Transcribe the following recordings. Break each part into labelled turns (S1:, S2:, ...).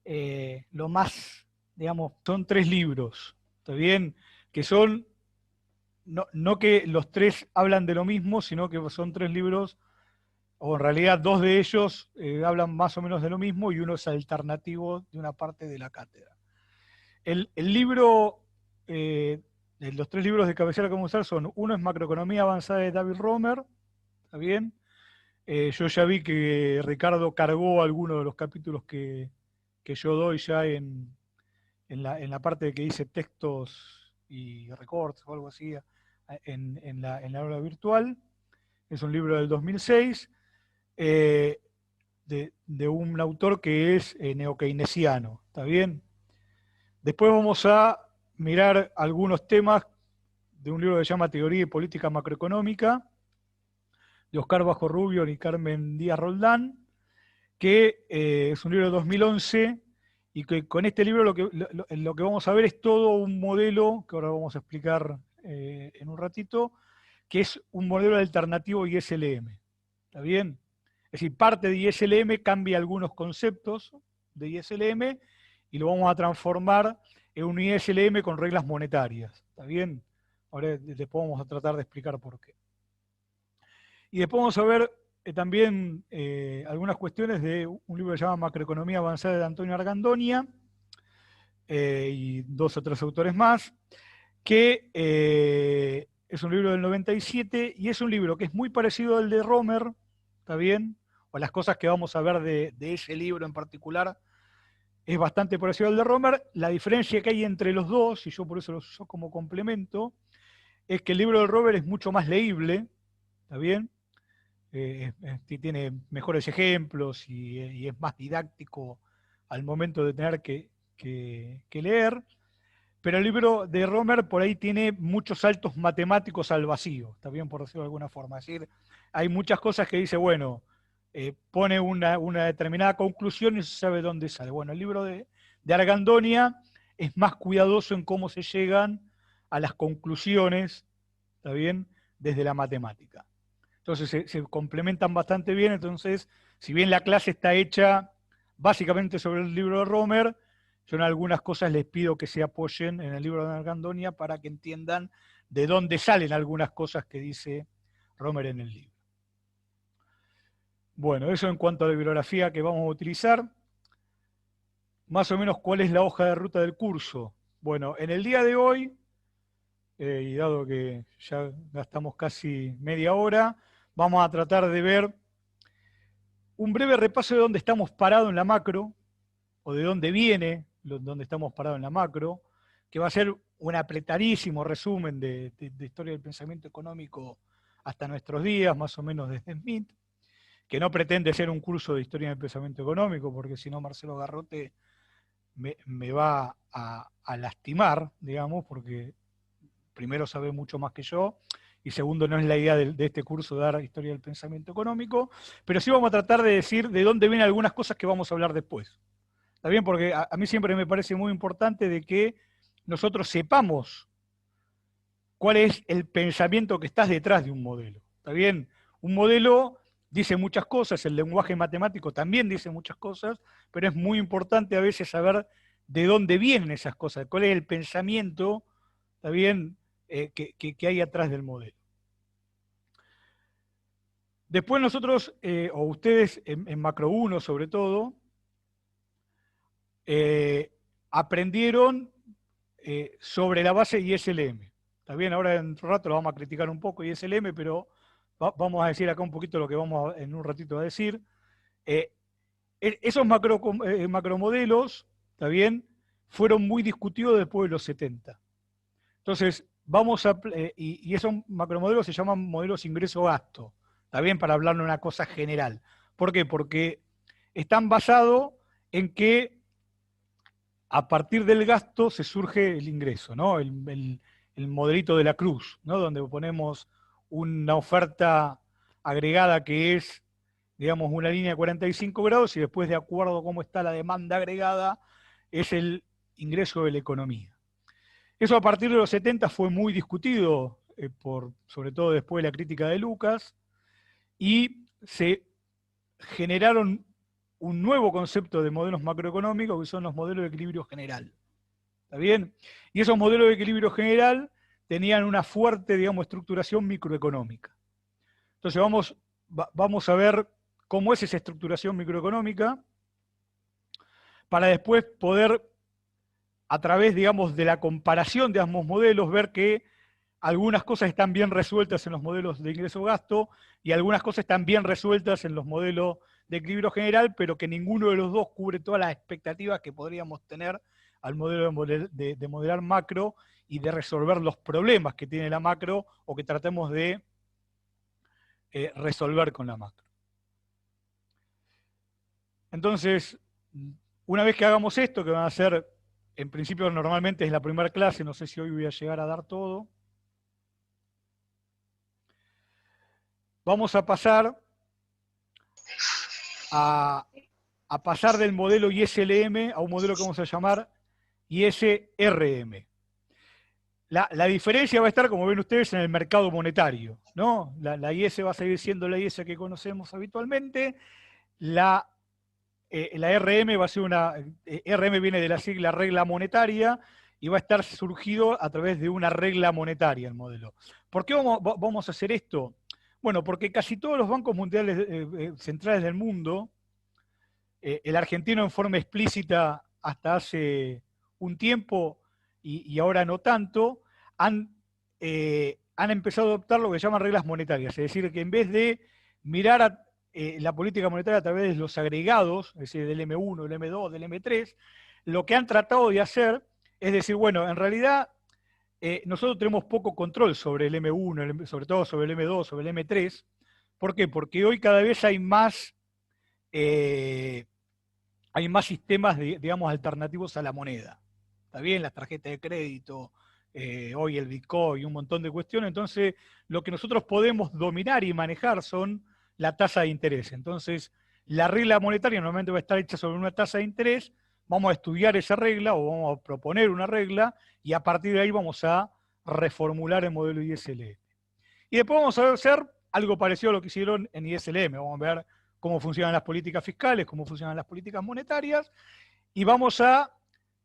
S1: lo más, digamos, son 3 libros, ¿está bien? Que son, no que los 3 hablan de lo mismo, sino que son 3 libros, o en realidad 2 de ellos hablan más o menos de lo mismo y uno es alternativo de una parte de la cátedra. El libro, los 3 libros de cabecera que vamos a usar son, uno es Macroeconomía Avanzada de David Romer, ¿está bien? Yo ya vi que Ricardo cargó algunos de los capítulos que yo doy ya en la parte que dice textos y recortes o algo así en la aula virtual. Es un libro del 2006 de un autor que es neokeynesiano, ¿está bien? Después vamos a mirar algunos temas de un libro que se llama Teoría y Política Macroeconómica, de Oscar Bajo Rubio y Carmen Díaz Roldán, que es un libro de 2011, y que con este libro lo que vamos a ver es todo un modelo, que ahora vamos a explicar en un ratito, que es un modelo alternativo ISLM. ¿Está bien? Es decir, parte de ISLM cambia algunos conceptos de ISLM y lo vamos a transformar en un ISLM con reglas monetarias. ¿Está bien? Ahora después vamos a tratar de explicar por qué. Y después vamos a ver también algunas cuestiones de un libro que se llama Macroeconomía Avanzada de Antonio Argandonia y 2 o 3 autores más, que es un libro del 97 y es un libro que es muy parecido al de Romer, ¿está bien? O las cosas que vamos a ver de ese libro en particular es bastante parecido al de Romer. La diferencia que hay entre los dos, y yo por eso los uso como complemento, es que el libro de Romer es mucho más leíble, ¿está bien? Tiene mejores ejemplos y es más didáctico al momento de tener que leer, pero el libro de Romer por ahí tiene muchos saltos matemáticos al vacío, está bien por decirlo de alguna forma, es decir, hay muchas cosas que dice, bueno, pone una determinada conclusión y se sabe dónde sale. Bueno, el libro de Argandonia es más cuidadoso en cómo se llegan a las conclusiones, ¿está bien?, desde la matemática. Entonces se complementan bastante bien, entonces, si bien la clase está hecha básicamente sobre el libro de Romer, yo en algunas cosas les pido que se apoyen en el libro de Argandonia para que entiendan de dónde salen algunas cosas que dice Romer en el libro. Bueno, eso en cuanto a la bibliografía que vamos a utilizar. Más o menos, ¿cuál es la hoja de ruta del curso? Bueno, en el día de hoy, y dado que ya gastamos casi media hora, vamos a tratar de ver un breve repaso de dónde estamos parados en la macro, o de dónde viene dónde estamos parados en la macro, que va a ser un apretadísimo resumen de historia del pensamiento económico hasta nuestros días, más o menos desde Smith, que no pretende ser un curso de historia del pensamiento económico, porque si no Marcelo Garrote me va a lastimar, digamos, porque primero sabe mucho más que yo, y segundo, no es la idea de este curso dar historia del pensamiento económico, pero sí vamos a tratar de decir de dónde vienen algunas cosas que vamos a hablar después. ¿Está bien? Porque a mí siempre me parece muy importante de que nosotros sepamos cuál es el pensamiento que está detrás de un modelo. ¿Está bien? Un modelo dice muchas cosas, el lenguaje matemático también dice muchas cosas, pero es muy importante a veces saber de dónde vienen esas cosas, cuál es el pensamiento, ¿está bien?, que hay atrás del modelo. Después nosotros, o ustedes en Macro 1 sobre todo, aprendieron sobre la base ISLM. Está bien, ahora en un rato lo vamos a criticar un poco ISLM, pero vamos a decir acá un poquito lo que vamos en un ratito a decir. Esos macromodelos, ¿está bien?, fueron muy discutidos después de los 70. Entonces, y esos macromodelos se llaman modelos ingreso-gasto, ¿está bien?, para hablar de una cosa general. ¿Por qué? Porque están basados en que a partir del gasto se surge el ingreso, ¿no? El modelito de la cruz, ¿no? Donde ponemos una oferta agregada que es, digamos, una línea de 45 grados y después, de acuerdo a cómo está la demanda agregada, es el ingreso de la economía. Eso a partir de los 70 fue muy discutido, sobre todo después de la crítica de Lucas, y se generaron un nuevo concepto de modelos macroeconómicos que son los modelos de equilibrio general. ¿Está bien? Y esos modelos de equilibrio general tenían una fuerte, digamos, estructuración microeconómica. Entonces vamos a ver cómo es esa estructuración microeconómica para después poder, a través, digamos, de la comparación de ambos modelos, ver que algunas cosas están bien resueltas en los modelos de ingreso-gasto y algunas cosas están bien resueltas en los modelos de equilibrio general, pero que ninguno de los dos cubre todas las expectativas que podríamos tener al modelo de modelar macro y de resolver los problemas que tiene la macro o que tratemos de resolver con la macro. Entonces, una vez que hagamos esto, que van a ser, en principio normalmente es la primera clase, no sé si hoy voy a llegar a dar todo, vamos a pasar a pasar del modelo ISLM a un modelo que vamos a llamar ISRM. La diferencia va a estar, como ven ustedes, en el mercado monetario, ¿no? La IS va a seguir siendo la IS que conocemos habitualmente. La RM va a ser RM viene de la sigla regla monetaria y va a estar surgido a través de una regla monetaria el modelo. ¿Por qué vamos a hacer esto? Bueno, porque casi todos los bancos mundiales centrales del mundo, el argentino en forma explícita hasta hace un tiempo y ahora no tanto, han empezado a adoptar lo que llaman reglas monetarias, es decir, que en vez de mirar la política monetaria a través de los agregados, es decir, del M1, del M2, del M3, lo que han tratado de hacer es decir, bueno, en realidad nosotros tenemos poco control sobre el M1, sobre todo sobre el M2, sobre el M3. ¿Por qué? Porque hoy cada vez hay más sistemas, digamos, alternativos a la moneda. ¿Está bien? Las tarjetas de crédito, hoy el Bitcoin y un montón de cuestiones. Entonces, lo que nosotros podemos dominar y manejar son la tasa de interés. Entonces, la regla monetaria normalmente va a estar hecha sobre una tasa de interés. Vamos a estudiar esa regla o vamos a proponer una regla y a partir de ahí vamos a reformular el modelo ISLM. Y después vamos a hacer algo parecido a lo que hicieron en ISLM. Vamos a ver cómo funcionan las políticas fiscales, cómo funcionan las políticas monetarias, y vamos a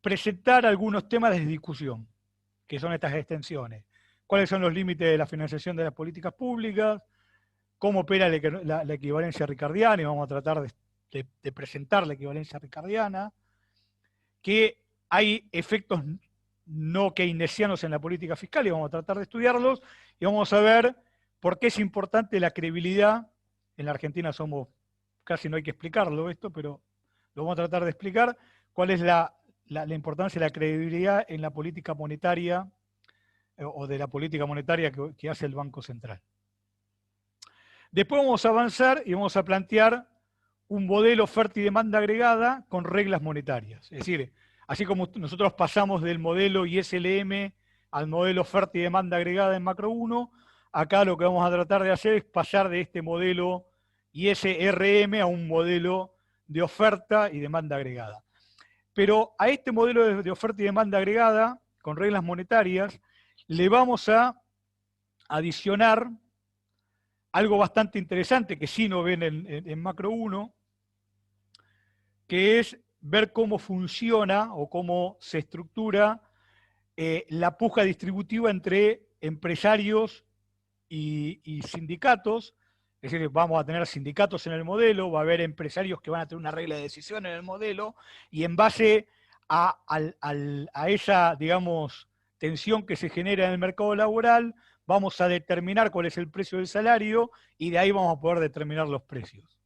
S1: presentar algunos temas de discusión, que son estas extensiones. ¿Cuáles son los límites de la financiación de las políticas públicas? ¿Cómo opera la equivalencia ricardiana? Y vamos a tratar de presentar la equivalencia ricardiana. Que hay efectos no keynesianos en la política fiscal y vamos a tratar de estudiarlos y vamos a ver por qué es importante la credibilidad. En la Argentina casi no hay que explicarlo esto, pero lo vamos a tratar de explicar, cuál es la importancia de la credibilidad en la política monetaria o de la política monetaria que hace el Banco Central. Después vamos a avanzar y vamos a plantear un modelo oferta y demanda agregada con reglas monetarias. Es decir, así como nosotros pasamos del modelo ISLM al modelo oferta y demanda agregada en Macro 1, acá lo que vamos a tratar de hacer es pasar de este modelo ISRM a un modelo de oferta y demanda agregada. Pero a este modelo de oferta y demanda agregada, con reglas monetarias, le vamos a adicionar algo bastante interesante que sí no ven en Macro 1, que es ver cómo funciona o cómo se estructura la puja distributiva entre empresarios y sindicatos. Es decir, vamos a tener sindicatos en el modelo, va a haber empresarios que van a tener una regla de decisión en el modelo, y en base a esa, digamos, tensión que se genera en el mercado laboral, vamos a determinar cuál es el precio del salario, y de ahí vamos a poder determinar los precios.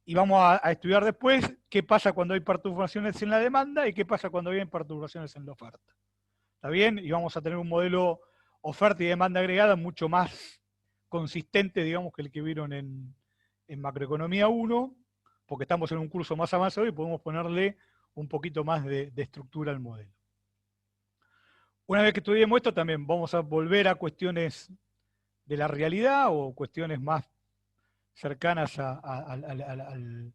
S1: Y vamos a estudiar después qué pasa cuando hay perturbaciones en la demanda y qué pasa cuando hay perturbaciones en la oferta. ¿Está bien? Y vamos a tener un modelo oferta y demanda agregada mucho más consistente, digamos, que el que vieron en Macroeconomía 1, porque estamos en un curso más avanzado y podemos ponerle un poquito más de estructura al modelo. Una vez que estudiemos esto, también vamos a volver a cuestiones de la realidad o cuestiones más cercanas al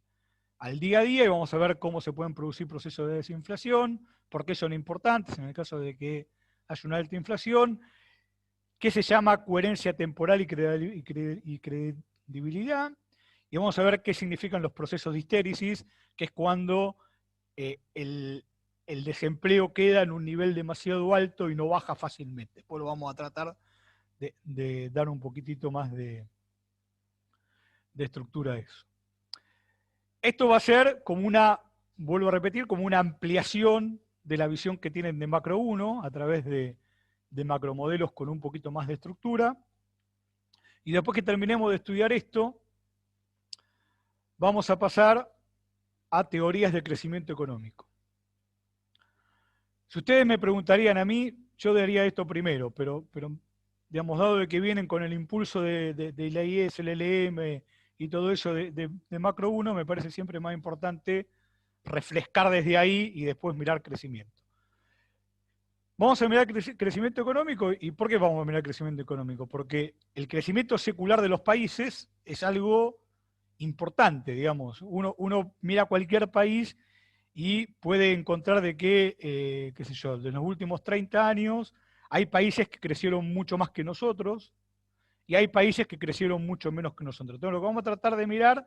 S1: día a día, y vamos a ver cómo se pueden producir procesos de desinflación, por qué son importantes en el caso de que haya una alta inflación, qué se llama coherencia temporal y credibilidad, y vamos a ver qué significan los procesos de histéresis, que es cuando el desempleo queda en un nivel demasiado alto y no baja fácilmente. Después lo vamos a tratar de dar un poquitito más de estructura a eso. Esto va a ser como una, vuelvo a repetir, como una ampliación de la visión que tienen de Macro 1 a través de macromodelos con un poquito más de estructura. Y después que terminemos de estudiar esto, vamos a pasar a teorías de crecimiento económico. Si ustedes me preguntarían a mí, yo daría esto primero, pero digamos, dado de que vienen con el impulso de la IES, el LM y todo eso de Macro 1, me parece siempre más importante refrescar desde ahí y después mirar crecimiento. Vamos a mirar crecimiento económico. ¿Y por qué vamos a mirar crecimiento económico? Porque el crecimiento secular de los países es algo importante, digamos. Uno mira cualquier país y puede encontrar de que, qué sé yo, de los últimos 30 años hay países que crecieron mucho más que nosotros y hay países que crecieron mucho menos que nosotros. Entonces lo que vamos a tratar de mirar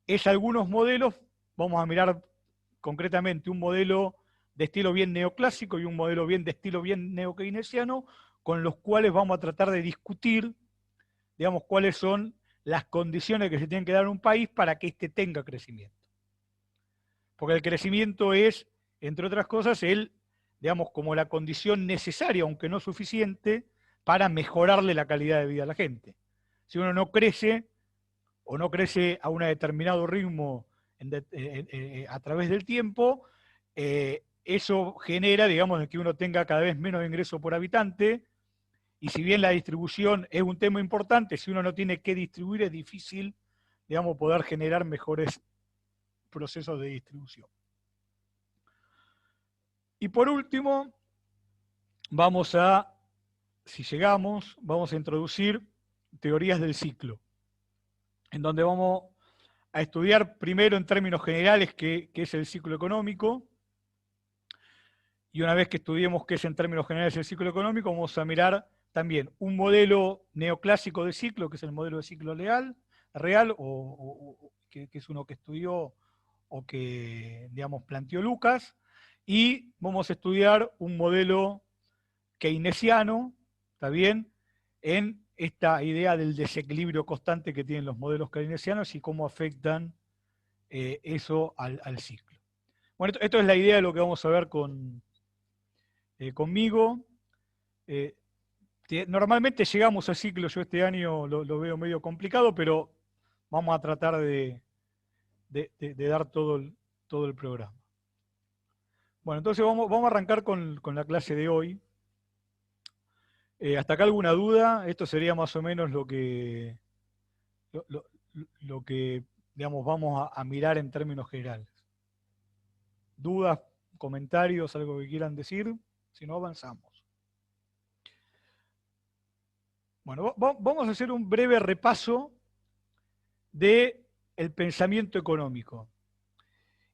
S1: es algunos modelos. Vamos a mirar concretamente un modelo de estilo bien neoclásico y un modelo bien de estilo bien neokeynesiano, con los cuales vamos a tratar de discutir, digamos, cuáles son las condiciones que se tienen que dar a un país para que éste tenga crecimiento. Porque el crecimiento es, entre otras cosas, digamos, como la condición necesaria, aunque no suficiente, para mejorarle la calidad de vida a la gente. Si uno no crece, o no crece a un determinado ritmo a través del tiempo, eso genera, digamos, que uno tenga cada vez menos ingreso por habitante, y si bien la distribución es un tema importante, si uno no tiene que distribuir es difícil, digamos, poder generar mejores procesos de distribución. Y por último, si llegamos, vamos a introducir teorías del ciclo, en donde vamos a estudiar primero en términos generales qué es el ciclo económico, y una vez que estudiemos qué es en términos generales el ciclo económico, vamos a mirar también un modelo neoclásico de ciclo, que es el modelo de ciclo real, que es uno que estudió o que, digamos, planteó Lucas, y vamos a estudiar un modelo keynesiano, ¿está bien?, en esta idea del desequilibrio constante que tienen los modelos keynesianos y cómo afectan eso al ciclo. Bueno, esto es la idea de lo que vamos a ver conmigo. Normalmente llegamos al ciclo, yo este año lo veo medio complicado, pero vamos a tratar de dar todo el programa. Bueno, entonces vamos a arrancar con la clase de hoy. ¿Hasta acá alguna duda? Esto sería más o menos lo que digamos, vamos a mirar en términos generales. ¿Dudas, comentarios, algo que quieran decir? Si no, avanzamos. Bueno, vamos a hacer un breve repaso del pensamiento económico.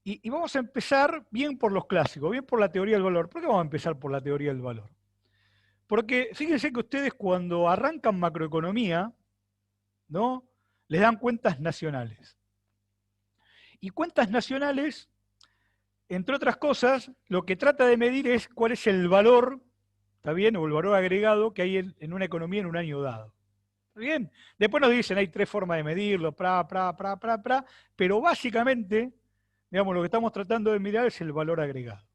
S1: Y vamos a empezar bien por los clásicos, bien por la teoría del valor. ¿Por qué vamos a empezar por la teoría del valor? Porque fíjense que ustedes cuando arrancan macroeconomía, ¿no?, les dan cuentas nacionales. Y cuentas nacionales, entre otras cosas, lo que trata de medir es cuál es el valor, ¿está bien?, o el valor agregado que hay en una economía en un año dado. ¿Está bien? Después nos dicen, hay 3 formas de medirlo, pero básicamente, digamos, lo que estamos tratando de mirar es el valor agregado.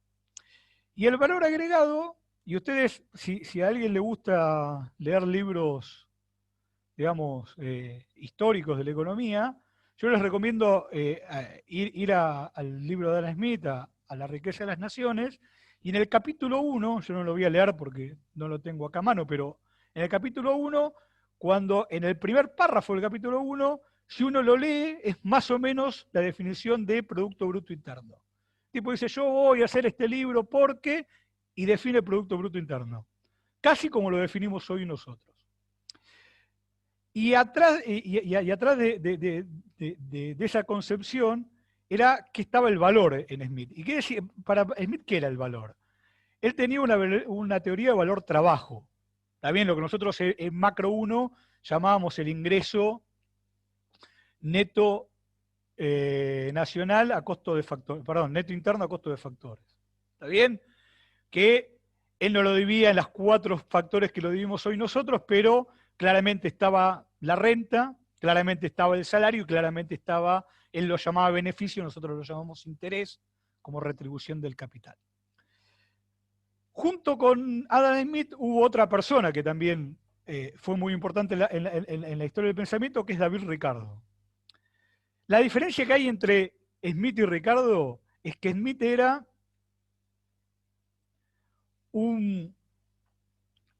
S1: Y el valor agregado, y ustedes, si a alguien le gusta leer libros, digamos, históricos de la economía, yo les recomiendo ir al libro de Adam Smith, a La riqueza de las naciones, y en el capítulo 1, yo no lo voy a leer porque no lo tengo acá a mano, pero en el capítulo 1, cuando en el primer párrafo del capítulo 1, si uno lo lee, es más o menos la definición de Producto Bruto Interno. El tipo dice, yo voy a hacer este libro porque, y define el Producto Bruto Interno, casi como lo definimos hoy nosotros. Y atrás de esa concepción era que estaba el valor en Smith. ¿Y qué decía? Para Smith, ¿qué era el valor? Él tenía una teoría de valor trabajo. También lo que nosotros en Macro 1 llamábamos el ingreso neto nacional a costo de factores, perdón, neto interno a costo de factores. ¿Está bien? Que él no lo dividía en las 4 factores que lo dividimos hoy nosotros, pero claramente estaba la renta, claramente estaba el salario y claramente estaba, él lo llamaba beneficio, nosotros lo llamamos interés, como retribución del capital. Junto con Adam Smith hubo otra persona que también fue muy importante en la historia del pensamiento, que es David Ricardo. La diferencia que hay entre Smith y Ricardo es que Smith era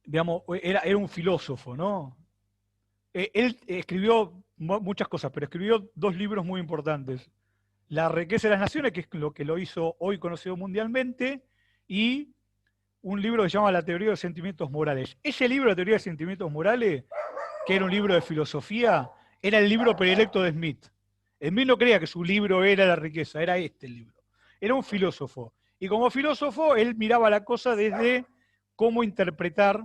S1: era un filósofo, ¿no? Él escribió muchas cosas, pero escribió 2 libros muy importantes. La riqueza de las naciones, que es lo que lo hizo hoy conocido mundialmente, y un libro que se llama La teoría de los sentimientos morales. Ese libro, La teoría de los sentimientos morales, que era un libro de filosofía, era el libro predilecto de Smith. Smith no creía que su libro era la riqueza, era este el libro. Era un filósofo. Y como filósofo, él miraba la cosa desde cómo interpretar,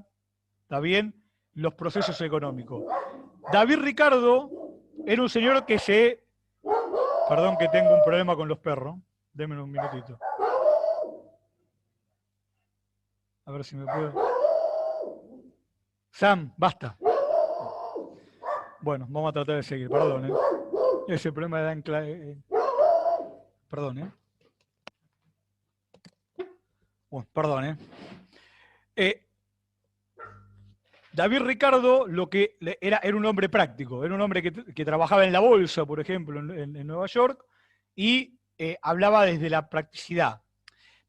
S1: ¿está bien?, los procesos económicos. David Ricardo era un señor que se... Perdón que tengo un problema con los perros. Denme un minutito. A ver si me puedo... Sam, basta. Bueno, vamos a tratar de seguir, perdón. Ese problema de ancla... Perdón, Bueno, perdón, David Ricardo lo que era un hombre práctico, era un hombre que trabajaba en la bolsa, por ejemplo, en Nueva York, y hablaba desde la practicidad.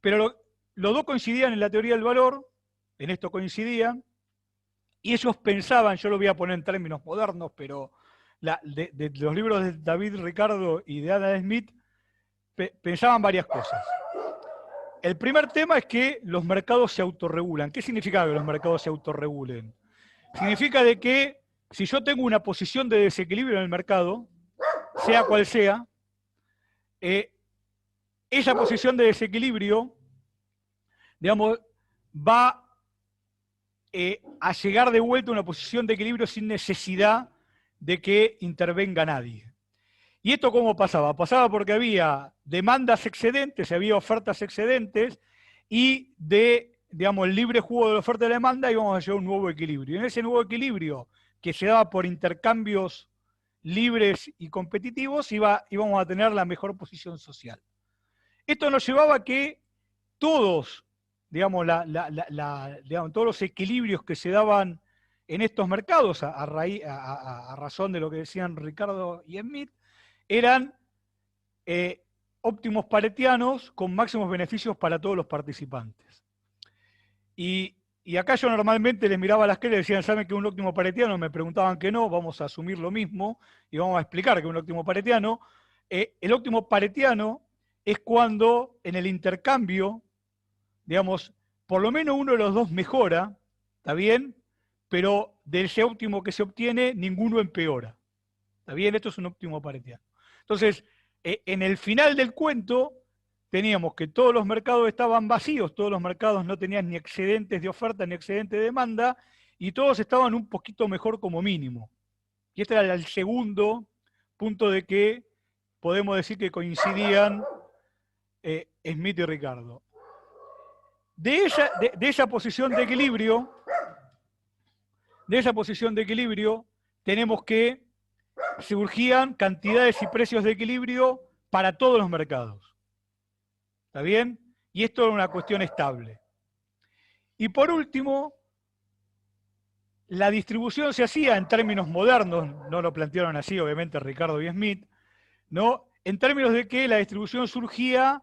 S1: Pero los 2 coincidían en la teoría del valor, en esto coincidían, y ellos pensaban, yo lo voy a poner en términos modernos, pero de los libros de David Ricardo y de Adam Smith, pensaban varias cosas. El primer tema es que los mercados se autorregulan. ¿Qué significa que los mercados se autorregulen? Significa de que si yo tengo una posición de desequilibrio en el mercado, sea cual sea, esa posición de desequilibrio, digamos, va a llegar de vuelta a una posición de equilibrio sin necesidad de que intervenga nadie. ¿Y esto cómo pasaba? Pasaba porque había demandas excedentes, había ofertas excedentes, y digamos, el libre juego de la oferta y la demanda íbamos a llegar a un nuevo equilibrio. Y en ese nuevo equilibrio, que se daba por intercambios libres y competitivos, íbamos a tener la mejor posición social. Esto nos llevaba a que todos, digamos, digamos, todos los equilibrios que se daban en estos mercados, a razón de lo que decían Ricardo y Smith, eran óptimos paretianos con máximos beneficios para todos los participantes. Y acá yo normalmente les miraba las caras y decían, ¿saben qué es un óptimo paretiano? Me preguntaban que no, vamos a asumir lo mismo y vamos a explicar que es un óptimo paretiano. El óptimo paretiano es cuando en el intercambio, digamos, por lo menos uno de los 2 mejora, ¿está bien? Pero de ese óptimo que se obtiene, ninguno empeora. ¿Está bien? Esto es un óptimo paretiano. Entonces, en el final del cuento, teníamos que todos los mercados estaban vacíos, todos los mercados no tenían ni excedentes de oferta ni excedentes de demanda, y todos estaban un poquito mejor como mínimo. Y este era el segundo punto de que podemos decir que coincidían Smith y Ricardo. De esa posición de equilibrio, tenemos que surgían cantidades y precios de equilibrio para todos los mercados. ¿Está bien? Y esto era una cuestión estable. Y por último, la distribución se hacía en términos modernos, no lo plantearon así, obviamente, Ricardo y Smith, ¿no? En términos de que la distribución surgía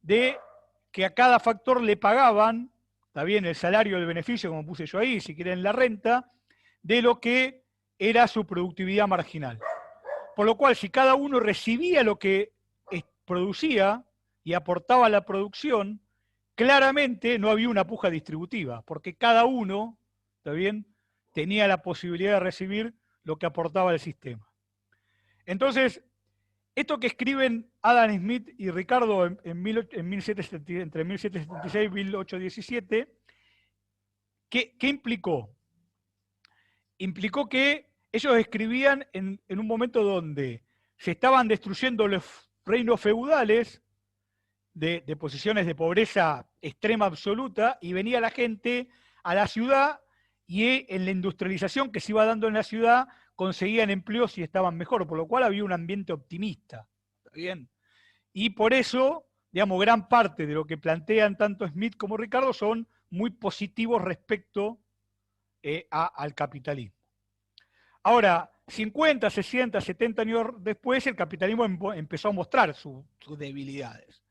S1: de que a cada factor le pagaban, está bien, el salario, el beneficio, como puse yo ahí, si quieren la renta, de lo que era su productividad marginal. Por lo cual, si cada uno recibía lo que producía y aportaba a la producción, claramente no había una puja distributiva, porque cada uno, ¿está bien?, tenía la posibilidad de recibir lo que aportaba el sistema. Entonces, esto que escriben Adam Smith y Ricardo entre 1776 y 1817, ¿qué implicó? Implicó que ellos escribían en un momento donde se estaban destruyendo los reinos feudales de posiciones de pobreza extrema absoluta, y venía la gente a la ciudad, y en la industrialización que se iba dando en la ciudad conseguían empleos y estaban mejor, por lo cual había un ambiente optimista. ¿Está bien? Y por eso, digamos, gran parte de lo que plantean tanto Smith como Ricardo son muy positivos respecto al capitalismo. Ahora, 50, 60, 70 años después, el capitalismo empezó a mostrar sus debilidades.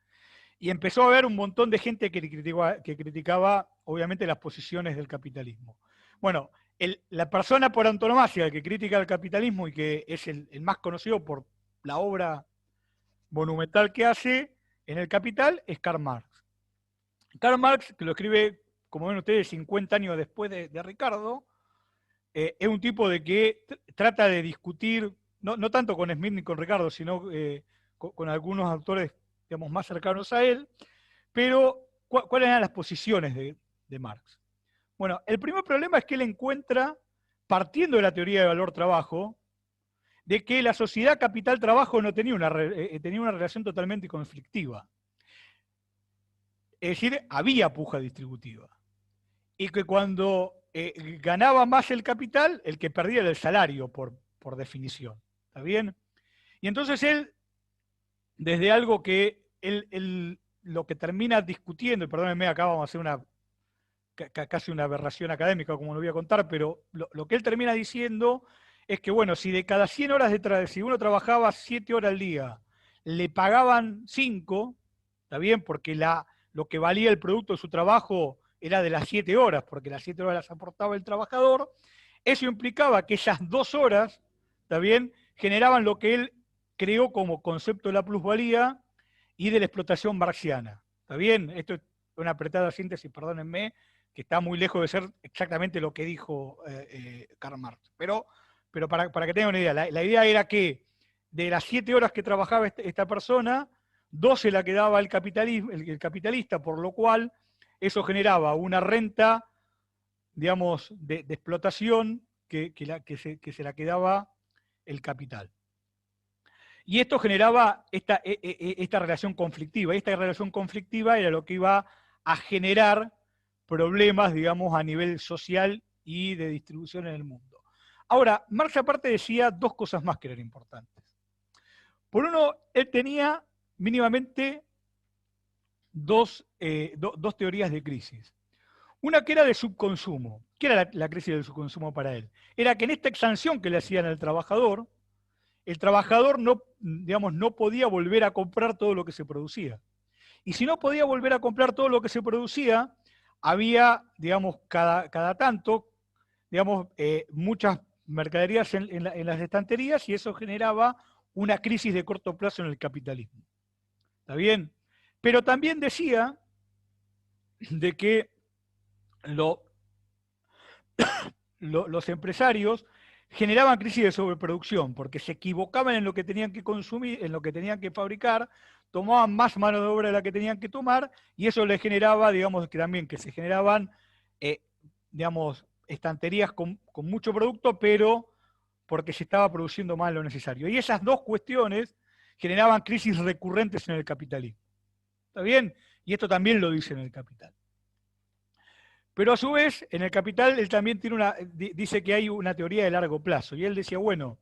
S1: Y empezó a haber un montón de gente que criticaba, obviamente, las posiciones del capitalismo. Bueno, la persona por antonomasia que critica el capitalismo y que es el más conocido por la obra monumental que hace en El Capital es Karl Marx. Karl Marx, que lo escribe, como ven ustedes, 50 años después de Ricardo, es un tipo de que trata de discutir, no tanto con Smith ni con Ricardo, sino con algunos autores, digamos, más cercanos a él, pero ¿cuáles eran las posiciones de Marx? Bueno, el primer problema es que él encuentra, partiendo de la teoría de valor-trabajo, de que la sociedad capital-trabajo no tenía tenía una relación totalmente conflictiva. Es decir, había puja distributiva. Y que cuando ganaba más el capital, el que perdía era el salario, por definición. ¿Está bien? Y entonces él, desde algo que lo que termina discutiendo, y perdónenme, acá vamos a hacer casi una aberración académica, como lo voy a contar, pero lo que él termina diciendo es que, bueno, si de cada 100 horas si uno trabajaba 7 horas al día, le pagaban 5, ¿está bien? Porque lo que valía el producto de su trabajo era de las 7 horas, porque las 7 horas las aportaba el trabajador, eso implicaba que esas 2 horas, ¿está bien?, generaban lo que él creó como concepto de la plusvalía y de la explotación marxiana. ¿Está bien? Esto es una apretada síntesis, perdónenme, que está muy lejos de ser exactamente lo que dijo Karl Marx. Pero para que tengan una idea, la idea era que de las 7 horas que trabajaba esta persona, 12 la que daba el capitalista, por lo cual eso generaba una renta, digamos, de explotación que se la quedaba el capital. Y esto generaba esta relación conflictiva. Y esta relación conflictiva era lo que iba a generar problemas, digamos, a nivel social y de distribución en el mundo. Ahora, Marx aparte decía dos cosas más que eran importantes. Por uno, él tenía mínimamente dos teorías de crisis. Una que era de subconsumo. ¿Qué era la crisis del subconsumo para él? Era que en esta exsanción que le hacían al trabajador, el trabajador no, digamos, no podía volver a comprar todo lo que se producía. Y si no podía volver a comprar todo lo que se producía, había, digamos, cada tanto, digamos, muchas mercaderías en las estanterías, y eso generaba una crisis de corto plazo en el capitalismo. ¿Está bien? Pero también decía de que los empresarios generaban crisis de sobreproducción, porque se equivocaban en lo que tenían que consumir, en lo que tenían que fabricar, tomaban más mano de obra de la que tenían que tomar, y eso les generaba, digamos, que también que se generaban, digamos, estanterías con mucho producto, pero porque se estaba produciendo más de lo necesario. Y esas dos cuestiones generaban crisis recurrentes en el capitalismo. ¿Está bien? Y esto también lo dice en El Capital. Pero a su vez, en El Capital, él también dice que hay una teoría de largo plazo. Y él decía, bueno,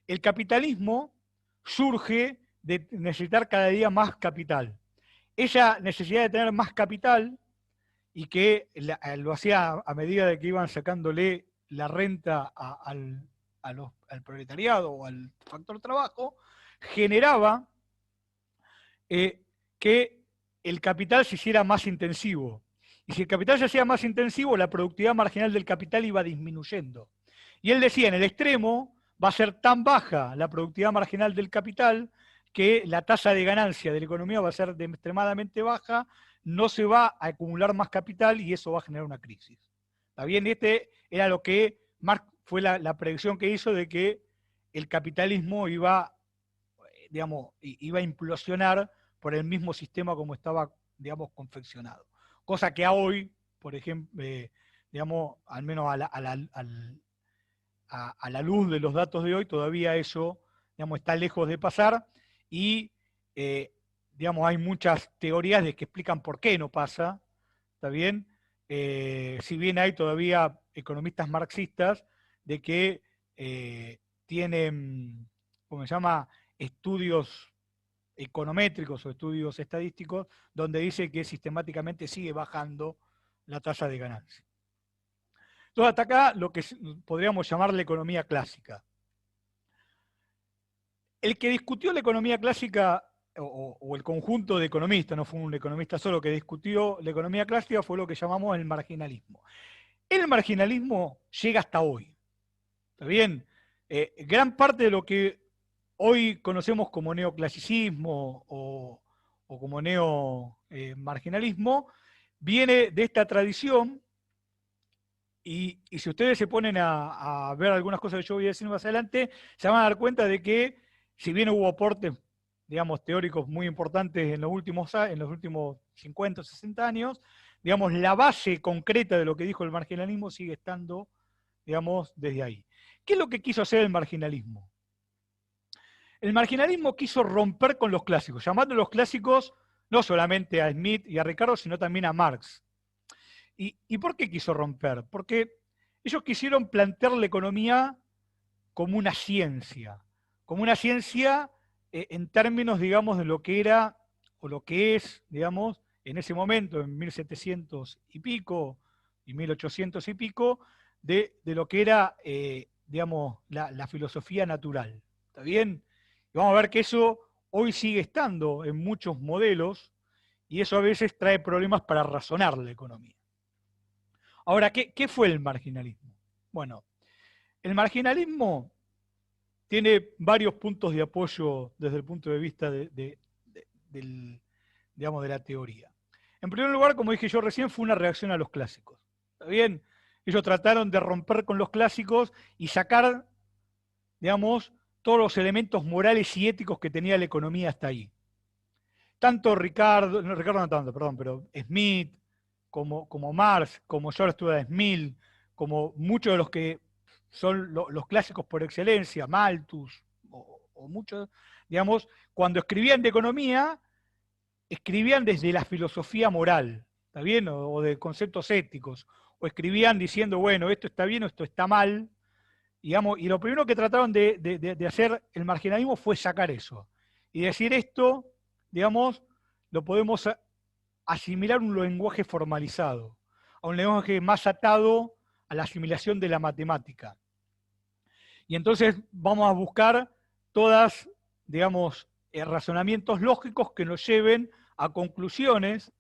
S1: el capitalismo surge de necesitar cada día más capital. Esa necesidad de tener más capital, y que lo hacía a medida de que iban sacándole la renta al proletariado o al factor trabajo, generaba que el capital se hiciera más intensivo. Y si el capital se hacía más intensivo, la productividad marginal del capital iba disminuyendo. Y él decía, en el extremo va a ser tan baja la productividad marginal del capital que la tasa de ganancia de la economía va a ser extremadamente baja, no se va a acumular más capital y eso va a generar una crisis. ¿Está bien? Este era lo que Marx fue la predicción que hizo de que el capitalismo iba, digamos, iba a implosionar por el mismo sistema como estaba, digamos, confeccionado. Cosa que a hoy, por ejemplo, digamos, al menos a la luz de los datos de hoy, todavía eso, digamos, está lejos de pasar y, digamos, hay muchas teorías de que explican por qué no pasa, ¿está bien? Si bien hay todavía economistas marxistas de que tienen, ¿cómo se llama?, estudios econométricos o estudios estadísticos donde dice que sistemáticamente sigue bajando la tasa de ganancia. Entonces, hasta acá lo que podríamos llamar la economía clásica. El que discutió la economía clásica, o el conjunto de economistas, no fue un economista solo que discutió la economía clásica, fue lo que llamamos el marginalismo. El marginalismo llega hasta hoy. ¿Está bien? Gran parte de lo que hoy conocemos como neoclasicismo o como neomarginalismo viene de esta tradición. Y si ustedes se ponen a ver algunas cosas que yo voy a decir más adelante, se van a dar cuenta de que, si bien hubo aportes, digamos, teóricos muy importantes en los últimos 50 o 60 años, digamos, la base concreta de lo que dijo el marginalismo sigue estando, digamos, desde ahí. ¿Qué es lo que quiso hacer el marginalismo? El marginalismo quiso romper con los clásicos, llamando a los clásicos no solamente a Smith y a Ricardo, sino también a Marx. ¿Y por qué quiso romper? Porque ellos quisieron plantear la economía como una ciencia en términos, digamos, de lo que era o lo que es, digamos, en ese momento, en 1700 y pico y 1800 y pico, de lo que era, digamos, la filosofía natural. ¿Está bien? Y vamos a ver que eso hoy sigue estando en muchos modelos y eso a veces trae problemas para razonar la economía. Ahora, ¿qué fue el marginalismo? Bueno, el marginalismo tiene varios puntos de apoyo desde el punto de vista digamos, de la teoría. En primer lugar, como dije yo recién, fue una reacción a los clásicos. ¿Está bien? Ellos trataron de romper con los clásicos y sacar, digamos, todos los elementos morales y éticos que tenía la economía hasta ahí. Tanto Ricardo no tanto, perdón, pero Smith, como Marx, como George Stuart Mill, como muchos de los que son los clásicos por excelencia, Malthus, o muchos, digamos, cuando escribían de economía, escribían desde la filosofía moral, ¿está bien? O de conceptos éticos, o escribían diciendo, bueno, esto está bien o esto está mal, digamos, y lo primero que trataron de hacer el marginalismo fue sacar eso, y decir esto, digamos, lo podemos asimilar a un lenguaje formalizado, a un lenguaje más atado a la asimilación de la matemática. Y entonces vamos a buscar todas, digamos, razonamientos lógicos que nos lleven a conclusiones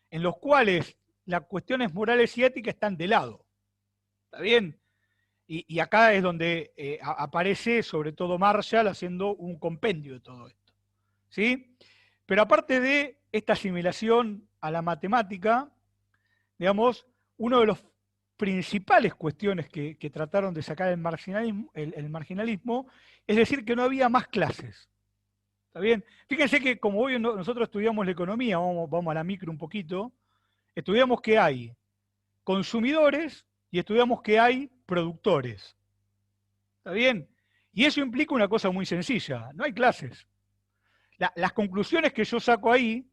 S1: en los cuales las cuestiones morales y éticas están de lado. ¿Está bien? Y acá es donde aparece sobre todo Marshall haciendo un compendio de todo esto. ¿Sí? Pero aparte de esta asimilación a la matemática, digamos, uno de los principales cuestiones que trataron de sacar el marginalismo es decir que no había más clases. ¿Está bien? Fíjense que como hoy nosotros estudiamos la economía, vamos a la micro un poquito, estudiamos que hay consumidores y estudiamos que hay productores. ¿Está bien? Y eso implica una cosa muy sencilla, no hay clases. Las conclusiones que yo saco ahí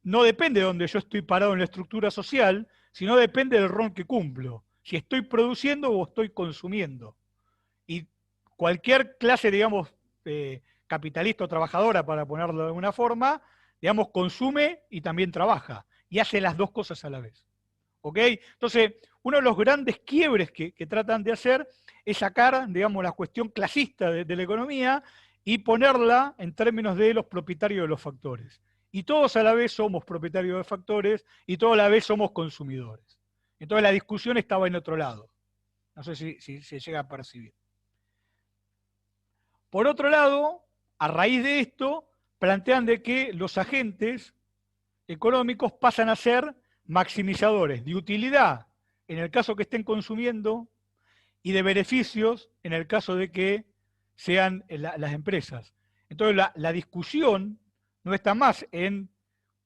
S1: no depende de donde yo estoy parado en la estructura social, sino depende del rol que cumplo. Si estoy produciendo o estoy consumiendo. Y cualquier clase, digamos, capitalista o trabajadora, para ponerlo de alguna forma, digamos, consume y también trabaja. Y hace las dos cosas a la vez. ¿Ok? Entonces, uno de los grandes quiebres que tratan de hacer es sacar, digamos, la cuestión clasista de la economía y ponerla en términos de los propietarios de los factores. Y todos a la vez somos propietarios de factores y todos a la vez somos consumidores. Entonces la discusión estaba en otro lado. No sé si se llega a percibir. Por otro lado, a raíz de esto, plantean de que los agentes económicos pasan a ser maximizadores de utilidad en el caso que estén consumiendo y de beneficios en el caso de que sean las empresas. Entonces la discusión no está más en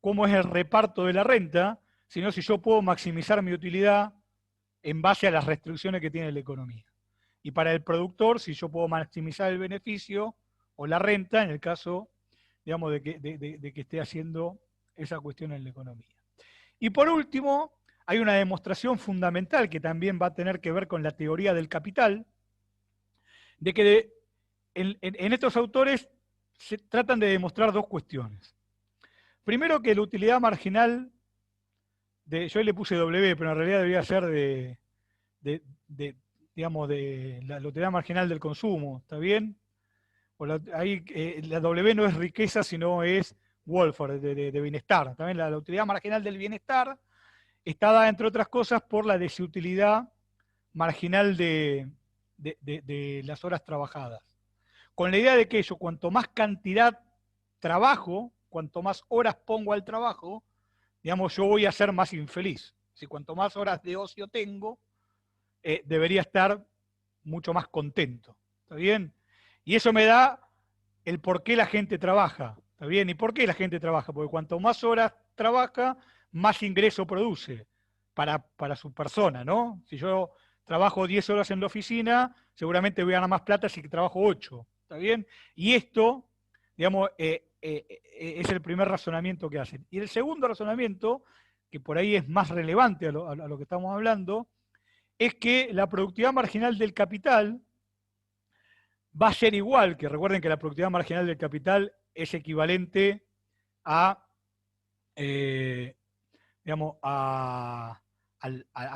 S1: cómo es el reparto de la renta, sino si yo puedo maximizar mi utilidad en base a las restricciones que tiene la economía. Y para el productor, si yo puedo maximizar el beneficio o la renta, en el caso, digamos, de que esté haciendo esa cuestión en la economía. Y por último, hay una demostración fundamental que también va a tener que ver con la teoría del capital, de que en estos autores se tratan de demostrar dos cuestiones. Primero, que la utilidad marginal, yo le puse W, pero en realidad debería ser digamos, de la utilidad marginal del consumo, ¿está bien? Ahí la W no es riqueza, sino es welfare, de bienestar. También la utilidad marginal del bienestar está dada, entre otras cosas, por la desutilidad marginal de las horas trabajadas. Con la idea de que yo, cuanto más cantidad trabajo, cuanto más horas pongo al trabajo, digamos, yo voy a ser más infeliz. Si cuanto más horas de ocio tengo, debería estar mucho más contento. ¿Está bien? Y eso me da el por qué la gente trabaja. ¿Está bien? ¿Y por qué la gente trabaja? Porque cuanto más horas trabaja, más ingreso produce para su persona, ¿no? Si yo trabajo 10 horas en la oficina, seguramente voy a ganar más plata si trabajo 8. ¿Está bien? Y esto, digamos, es el primer razonamiento que hacen. Y el segundo razonamiento, que por ahí es más relevante a lo que estamos hablando, es que la productividad marginal del capital va a ser igual, que recuerden que la productividad marginal del capital es equivalente a, digamos, a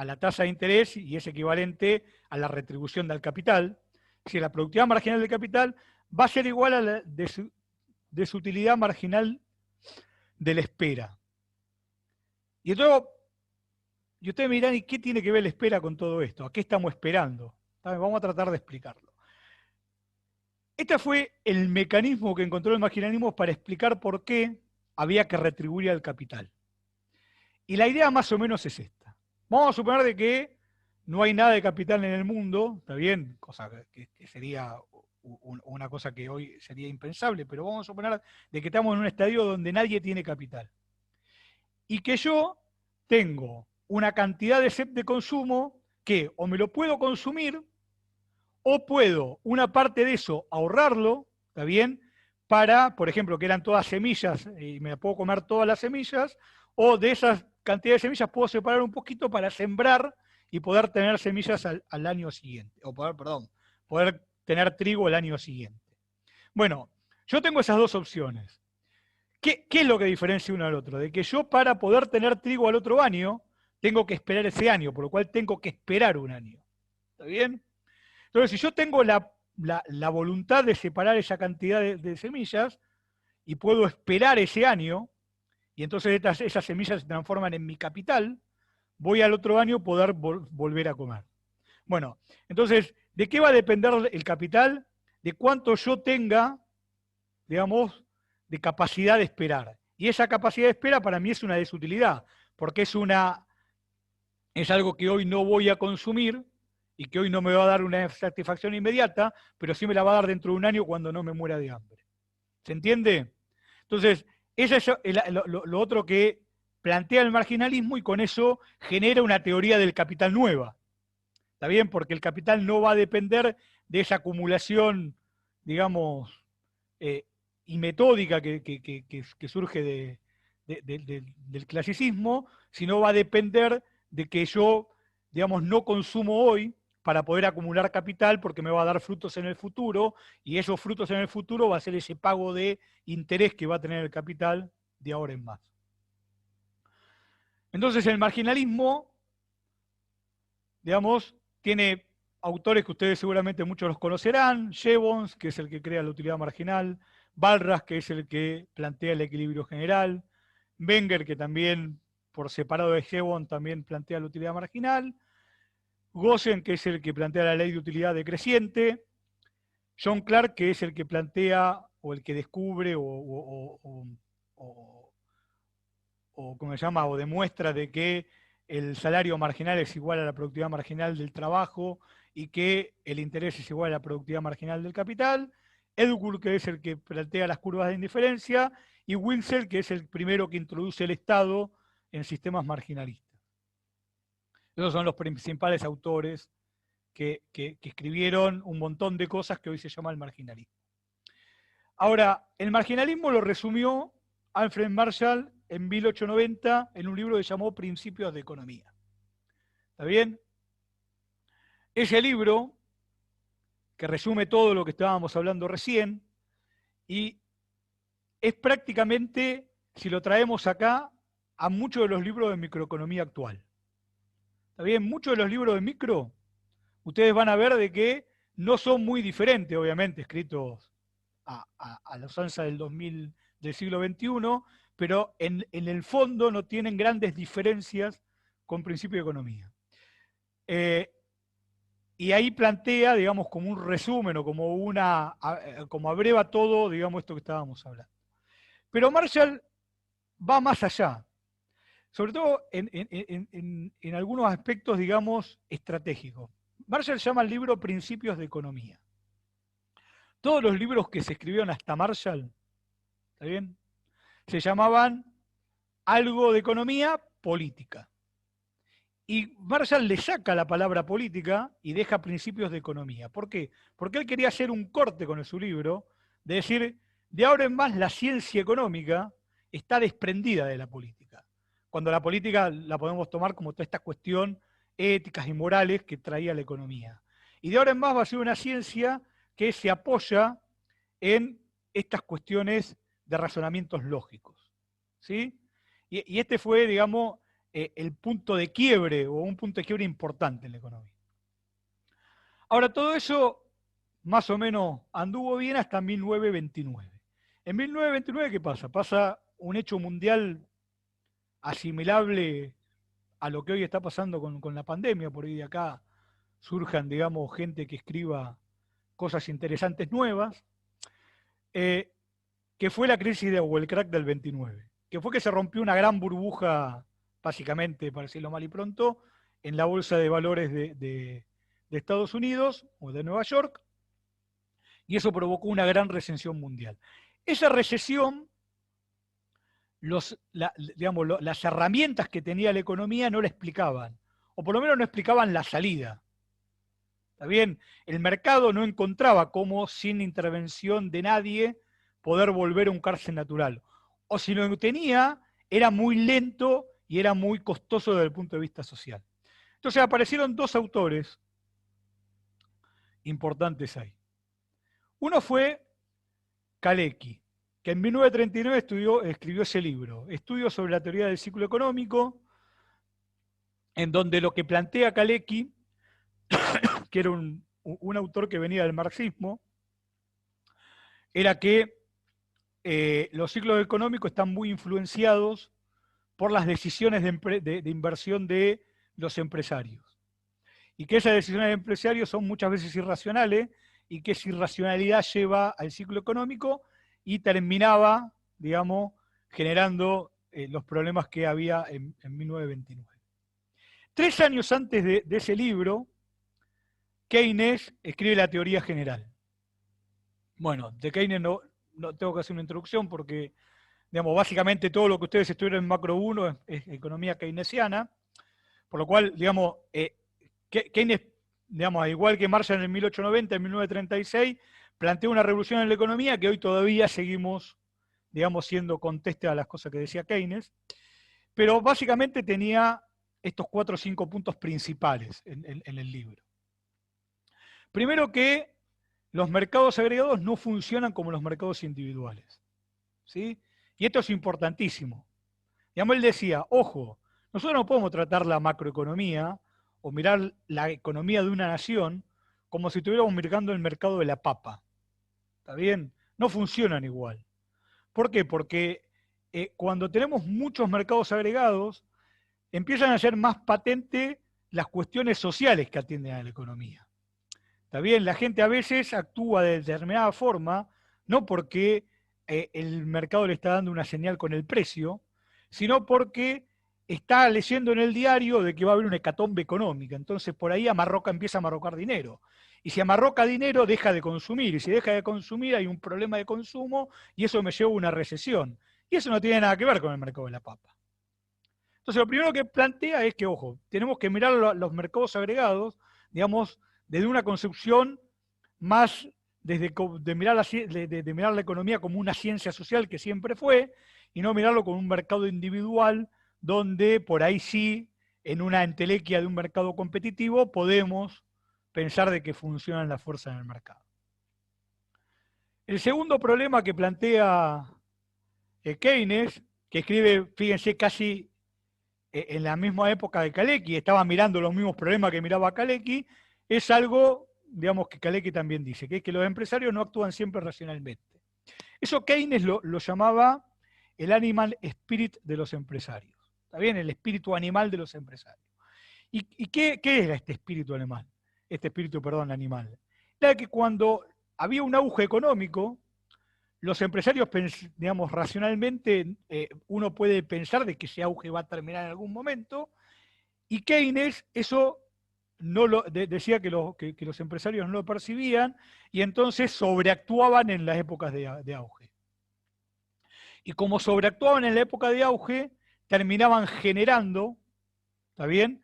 S1: la tasa de interés y es equivalente a la retribución del capital. Si la productividad marginal del capital va a ser igual a la desutilidad marginal de la espera. Y entonces, y ustedes me dirán, ¿y qué tiene que ver la espera con todo esto? ¿A qué estamos esperando? Vamos a tratar de explicarlo. Este fue el mecanismo que encontró el marginalismo para explicar por qué había que retribuir al capital. Y la idea más o menos es esta. Vamos a suponer de que no hay nada de capital en el mundo, ¿está bien? Cosa que sería una cosa que hoy sería impensable, pero vamos a suponer de que estamos en un estadio donde nadie tiene capital. Y que yo tengo una cantidad de consumo que o me lo puedo consumir o puedo una parte de eso ahorrarlo, ¿está bien? Para, por ejemplo, que eran todas semillas y me puedo comer todas las semillas, o de esas cantidades de semillas puedo separar un poquito para sembrar y poder tener semillas al año siguiente, o poder tener trigo el año siguiente. Bueno, yo tengo esas dos opciones. ¿Qué es lo que diferencia uno al otro? De que yo para poder tener trigo al otro año, tengo que esperar ese año, por lo cual tengo que esperar un año. ¿Está bien? Entonces, si yo tengo la voluntad de separar esa cantidad de semillas y puedo esperar ese año, y entonces esas semillas se transforman en mi capital, voy al otro año poder volver a comer. Bueno, entonces, ¿de qué va a depender el capital? De cuánto yo tenga, digamos, de capacidad de esperar. Y esa capacidad de espera para mí es una desutilidad, porque es algo que hoy no voy a consumir y que hoy no me va a dar una satisfacción inmediata, pero sí me la va a dar dentro de un año cuando no me muera de hambre. ¿Se entiende? Entonces, eso es lo otro que plantea el marginalismo y con eso genera una teoría del capital nueva. ¿Está bien? Porque el capital no va a depender de esa acumulación, digamos, y metódica que surge del clasicismo, sino va a depender de que yo, digamos, no consumo hoy para poder acumular capital porque me va a dar frutos en el futuro y esos frutos en el futuro va a ser ese pago de interés que va a tener el capital de ahora en más. Entonces el marginalismo, digamos, tiene autores que ustedes seguramente muchos los conocerán, Jevons, que es el que crea la utilidad marginal, Walras, que es el que plantea el equilibrio general, Wenger, que también, por separado de Jevons, también plantea la utilidad marginal, Gossen, que es el que plantea la ley de utilidad decreciente, John Clark, que es el que plantea, o el que descubre, como se llama, o demuestra de que el salario marginal es igual a la productividad marginal del trabajo y que el interés es igual a la productividad marginal del capital, Edwards, que es el que plantea las curvas de indiferencia, y Winsel, que es el primero que introduce el Estado en sistemas marginalistas. Esos son los principales autores que escribieron un montón de cosas que hoy se llama el marginalismo. Ahora, el marginalismo lo resumió Alfred Marshall en 1890 en un libro que llamó Principios de Economía. ¿Está bien? Ese libro, que resume todo lo que estábamos hablando recién, y es prácticamente, si lo traemos acá, a muchos de los libros de microeconomía actual. ¿Está bien? Muchos de los libros de micro, ustedes van a ver de que no son muy diferentes, obviamente, escritos a la usanza del 2000, del siglo XXI, pero en el fondo no tienen grandes diferencias con principio de economía. Y ahí plantea, digamos, como un resumen o como abreva todo, digamos, esto que estábamos hablando. Pero Marshall va más allá, sobre todo en algunos aspectos, digamos, estratégicos. Marshall llama al libro Principios de Economía. Todos los libros que se escribieron hasta Marshall, ¿está bien?, se llamaban algo de economía política. Y Marshall le saca la palabra política y deja principios de economía. ¿Por qué? Porque él quería hacer un corte con su libro, de decir, de ahora en más la ciencia económica está desprendida de la política. Cuando la política la podemos tomar como toda esta cuestión éticas y morales que traía la economía. Y de ahora en más va a ser una ciencia que se apoya en estas cuestiones de razonamientos lógicos. ¿Sí? Y este fue, digamos, el punto de quiebre o un punto de quiebre importante en la economía. Ahora, todo eso más o menos anduvo bien hasta 1929. En 1929, ¿qué pasa? Pasa un hecho mundial asimilable a lo que hoy está pasando con la pandemia, por ahí de acá surjan, digamos, gente que escriba cosas interesantes nuevas, que fue la crisis o el crack del 29, que fue que se rompió una gran burbuja, básicamente, para decirlo mal y pronto, en la bolsa de valores de Estados Unidos o de Nueva York, y eso provocó una gran recesión mundial. Esa recesión, digamos, las herramientas que tenía la economía no la explicaban, o por lo menos no explicaban la salida. ¿Está bien? El mercado no encontraba cómo, sin intervención de nadie, poder volver a un cárcel natural. O si lo tenía, era muy lento y era muy costoso desde el punto de vista social. Entonces aparecieron dos autores importantes ahí. Uno fue Kalecki, que en 1939 escribió ese libro, Estudios sobre la teoría del ciclo económico, en donde lo que plantea Kalecki, que era un autor que venía del marxismo, era que los ciclos económicos están muy influenciados por las decisiones de inversión de los empresarios. Y que esas decisiones de empresarios son muchas veces irracionales y que esa irracionalidad lleva al ciclo económico y terminaba, digamos, generando los problemas que había en 1929. 3 años antes de ese libro, Keynes escribe la teoría general. Bueno, de Keynes no tengo que hacer una introducción porque, digamos, básicamente todo lo que ustedes estudiaron en Macro 1 es economía keynesiana, por lo cual, digamos, Keynes, digamos, al igual que Marshall en 1890, en 1936, planteó una revolución en la economía que hoy todavía seguimos, digamos, siendo conteste a las cosas que decía Keynes, pero básicamente tenía estos 4 o 5 puntos principales en el libro. Primero, que los mercados agregados no funcionan como los mercados individuales, ¿sí? Y esto es importantísimo. Digamos, él decía, ojo, nosotros no podemos tratar la macroeconomía o mirar la economía de una nación como si estuviéramos mirando el mercado de la papa. ¿Está bien? No funcionan igual. ¿Por qué? Porque cuando tenemos muchos mercados agregados, empiezan a ser más patentes las cuestiones sociales que atienden a la economía. ¿Está bien? La gente a veces actúa de determinada forma, no porque el mercado le está dando una señal con el precio, sino porque está leyendo en el diario de que va a haber una hecatombe económica. Entonces por ahí empieza a amarrocar dinero. Y si amarroca dinero, deja de consumir. Y si deja de consumir, hay un problema de consumo y eso me lleva a una recesión. Y eso no tiene nada que ver con el mercado de la papa. Entonces lo primero que plantea es que, ojo, tenemos que mirar los mercados agregados, digamos, desde una concepción más, de mirar de mirar la economía como una ciencia social que siempre fue, y no mirarlo como un mercado individual, donde por ahí sí, en una entelequia de un mercado competitivo, podemos pensar de que funcionan las fuerzas en el mercado. El segundo problema que plantea Keynes, que escribe, fíjense, casi en la misma época de Kalecki, estaba mirando los mismos problemas que miraba Kalecki, es algo, digamos, que Kalecki también dice, que es que los empresarios no actúan siempre racionalmente. Eso Keynes lo llamaba el animal spirit de los empresarios. ¿Está bien? El espíritu animal de los empresarios. ¿Y qué era este espíritu animal? Este espíritu, perdón, animal. Era que cuando había un auge económico, los empresarios, digamos, racionalmente, uno puede pensar de que ese auge va a terminar en algún momento, y Keynes eso no decía que los empresarios no lo percibían, y entonces sobreactuaban en las épocas de auge. Y como sobreactuaban en la época de auge, terminaban generando, ¿está bien?,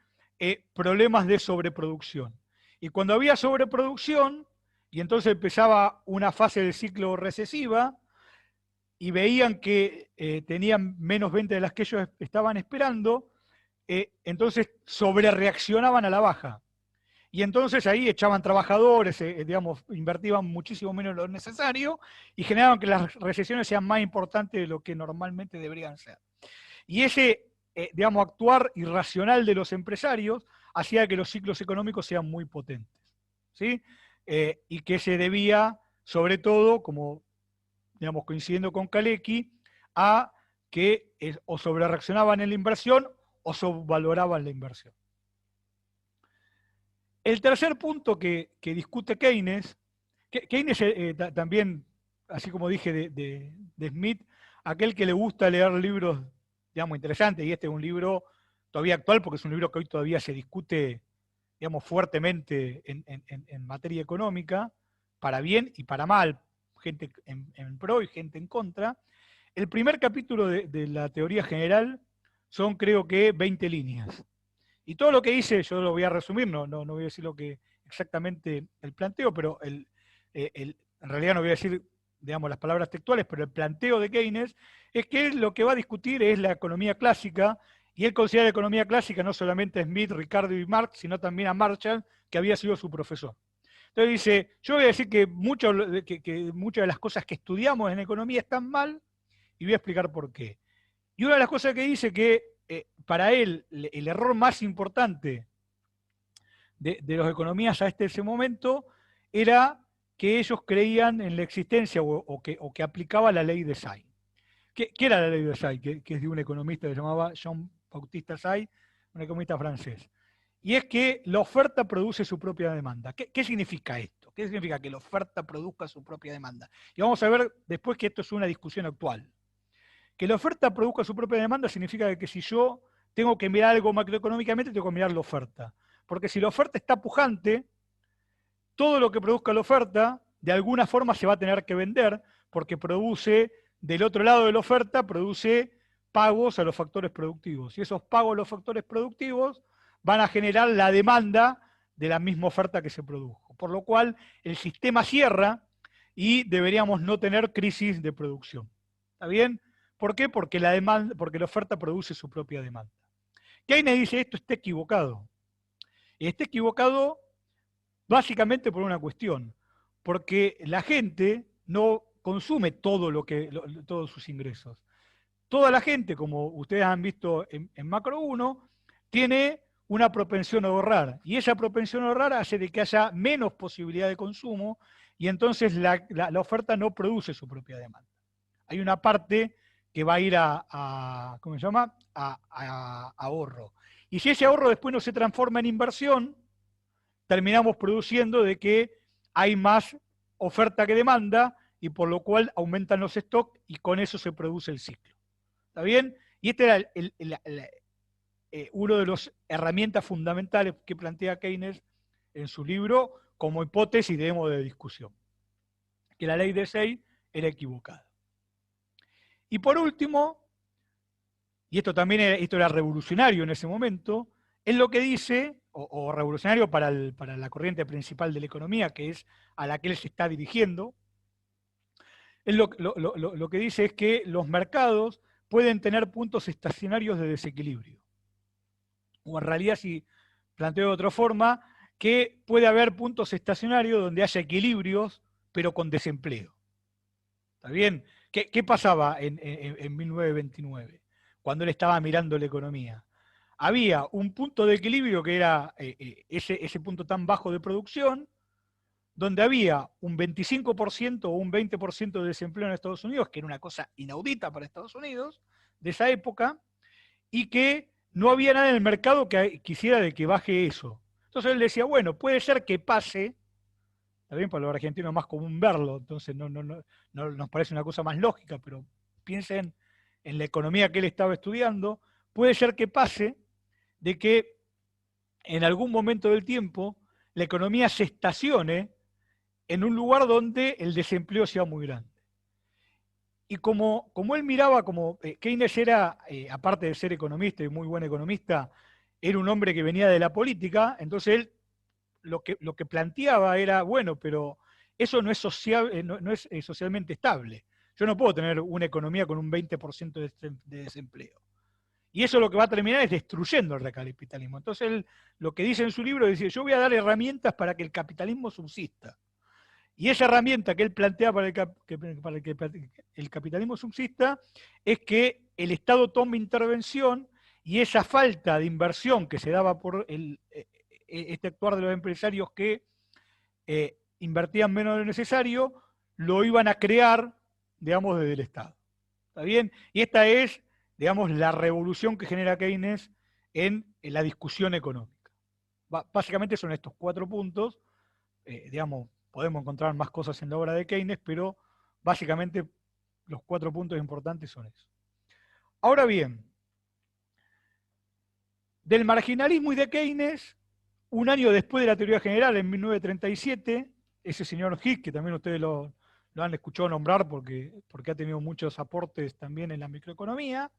S1: problemas de sobreproducción. Y cuando había sobreproducción, y entonces empezaba una fase del ciclo recesiva, y veían que tenían menos ventas de las que ellos estaban esperando, entonces sobrereaccionaban a la baja. Y entonces ahí echaban trabajadores, digamos, invertían muchísimo menos de lo necesario y generaban que las recesiones sean más importantes de lo que normalmente deberían ser. Y ese, digamos, actuar irracional de los empresarios hacía que los ciclos económicos sean muy potentes, ¿sí? Y que se debía, sobre todo, como, digamos, coincidiendo con Kalecki, a que o sobrereaccionaban en la inversión o subvaloraban la inversión. El tercer punto que discute Keynes, Keynes también, así como dije de Smith, aquel que le gusta leer libros, digamos, interesantes, y este es un libro todavía actual, porque es un libro que hoy todavía se discute, digamos, fuertemente en materia económica, para bien y para mal, gente en pro y gente en contra. El primer capítulo de la teoría general son, creo que, 20 líneas. Y todo lo que hice, yo lo voy a resumir, no voy a decir lo que exactamente el planteo, pero en realidad no voy a decir, digamos, las palabras textuales, pero el planteo de Keynes es que lo que va a discutir es la economía clásica, y él considera la economía clásica no solamente a Smith, Ricardo y Marx, sino también a Marshall, que había sido su profesor. Entonces dice, yo voy a decir que muchas de las cosas que estudiamos en economía están mal, y voy a explicar por qué. Y una de las cosas que dice que para él el error más importante de los economistas hasta ese momento era que ellos creían en la existencia o que aplicaba la ley de Say. ¿Qué era la ley de Say? Que es de un economista que se llamaba Jean-Baptiste Say, un economista francés. Y es que la oferta produce su propia demanda. ¿Qué significa esto? ¿Qué significa que la oferta produzca su propia demanda? Y vamos a ver después que esto es una discusión actual. Que la oferta produzca su propia demanda significa que si yo tengo que mirar algo macroeconómicamente, tengo que mirar la oferta. Porque si la oferta está pujante, todo lo que produzca la oferta, de alguna forma se va a tener que vender, porque produce, del otro lado de la oferta, produce pagos a los factores productivos. Y esos pagos a los factores productivos van a generar la demanda de la misma oferta que se produjo. Por lo cual, el sistema cierra y deberíamos no tener crisis de producción. ¿Está bien? ¿Por qué? Porque la oferta produce su propia demanda. Keynes dice esto está equivocado. Y está equivocado básicamente por una cuestión, porque la gente no consume todos sus ingresos. Toda la gente, como ustedes han visto en Macro 1, tiene una propensión a ahorrar, y esa propensión a ahorrar hace de que haya menos posibilidad de consumo, y entonces la oferta no produce su propia demanda. Hay una parte que va a ir ¿cómo se llama? A ahorro. Y si ese ahorro después no se transforma en inversión, terminamos produciendo de que hay más oferta que demanda y por lo cual aumentan los stocks y con eso se produce el ciclo. ¿Está bien? Y este era uno de las herramientas fundamentales que plantea Keynes en su libro como hipótesis de modo de discusión, que la ley de Say era equivocada. Y por último, y esto también esto era revolucionario en ese momento, es lo que dice o revolucionario para la corriente principal de la economía, que es a la que él se está dirigiendo. Él lo que dice es que los mercados pueden tener puntos estacionarios de desequilibrio. O en realidad, si planteo de otra forma, que puede haber puntos estacionarios donde haya equilibrios, pero con desempleo. ¿Está bien? ¿Qué pasaba en 1929, cuando él estaba mirando la economía? Había un punto de equilibrio que era ese punto tan bajo de producción, donde había un 25% o un 20% de desempleo en Estados Unidos, que era una cosa inaudita para Estados Unidos de esa época, y que no había nada en el mercado que quisiera de que baje eso. Entonces él decía, bueno, puede ser que pase, está bien, para los argentinos es más común verlo, entonces no nos parece una cosa más lógica, pero piensen en la economía que él estaba estudiando, puede ser que pase de que en algún momento del tiempo la economía se estacione en un lugar donde el desempleo sea muy grande. Y como él miraba, como Keynes era, aparte de ser economista y muy buen economista, era un hombre que venía de la política, entonces él lo que planteaba era, bueno, pero eso no es, no es socialmente estable. Yo no puedo tener una economía con un 20% de desempleo. Y eso lo que va a terminar es destruyendo el capitalismo. Entonces él lo que dice en su libro, dice, yo voy a dar herramientas para que el capitalismo subsista. Y esa herramienta que él plantea para que el capitalismo subsista es que el Estado tome intervención y esa falta de inversión que se daba por este actuar de los empresarios que invertían menos de lo necesario, lo iban a crear, digamos, desde el Estado. ¿Está bien? Y esta es, digamos, la revolución que genera Keynes en la discusión económica. Básicamente son estos 4 puntos, digamos, podemos encontrar más cosas en la obra de Keynes, pero básicamente los 4 puntos importantes son esos. Ahora bien, del marginalismo y de Keynes, un año después de la teoría general, en 1937, ese señor Hick, que también ustedes lo han escuchado nombrar porque ha tenido muchos aportes también en la microeconomía,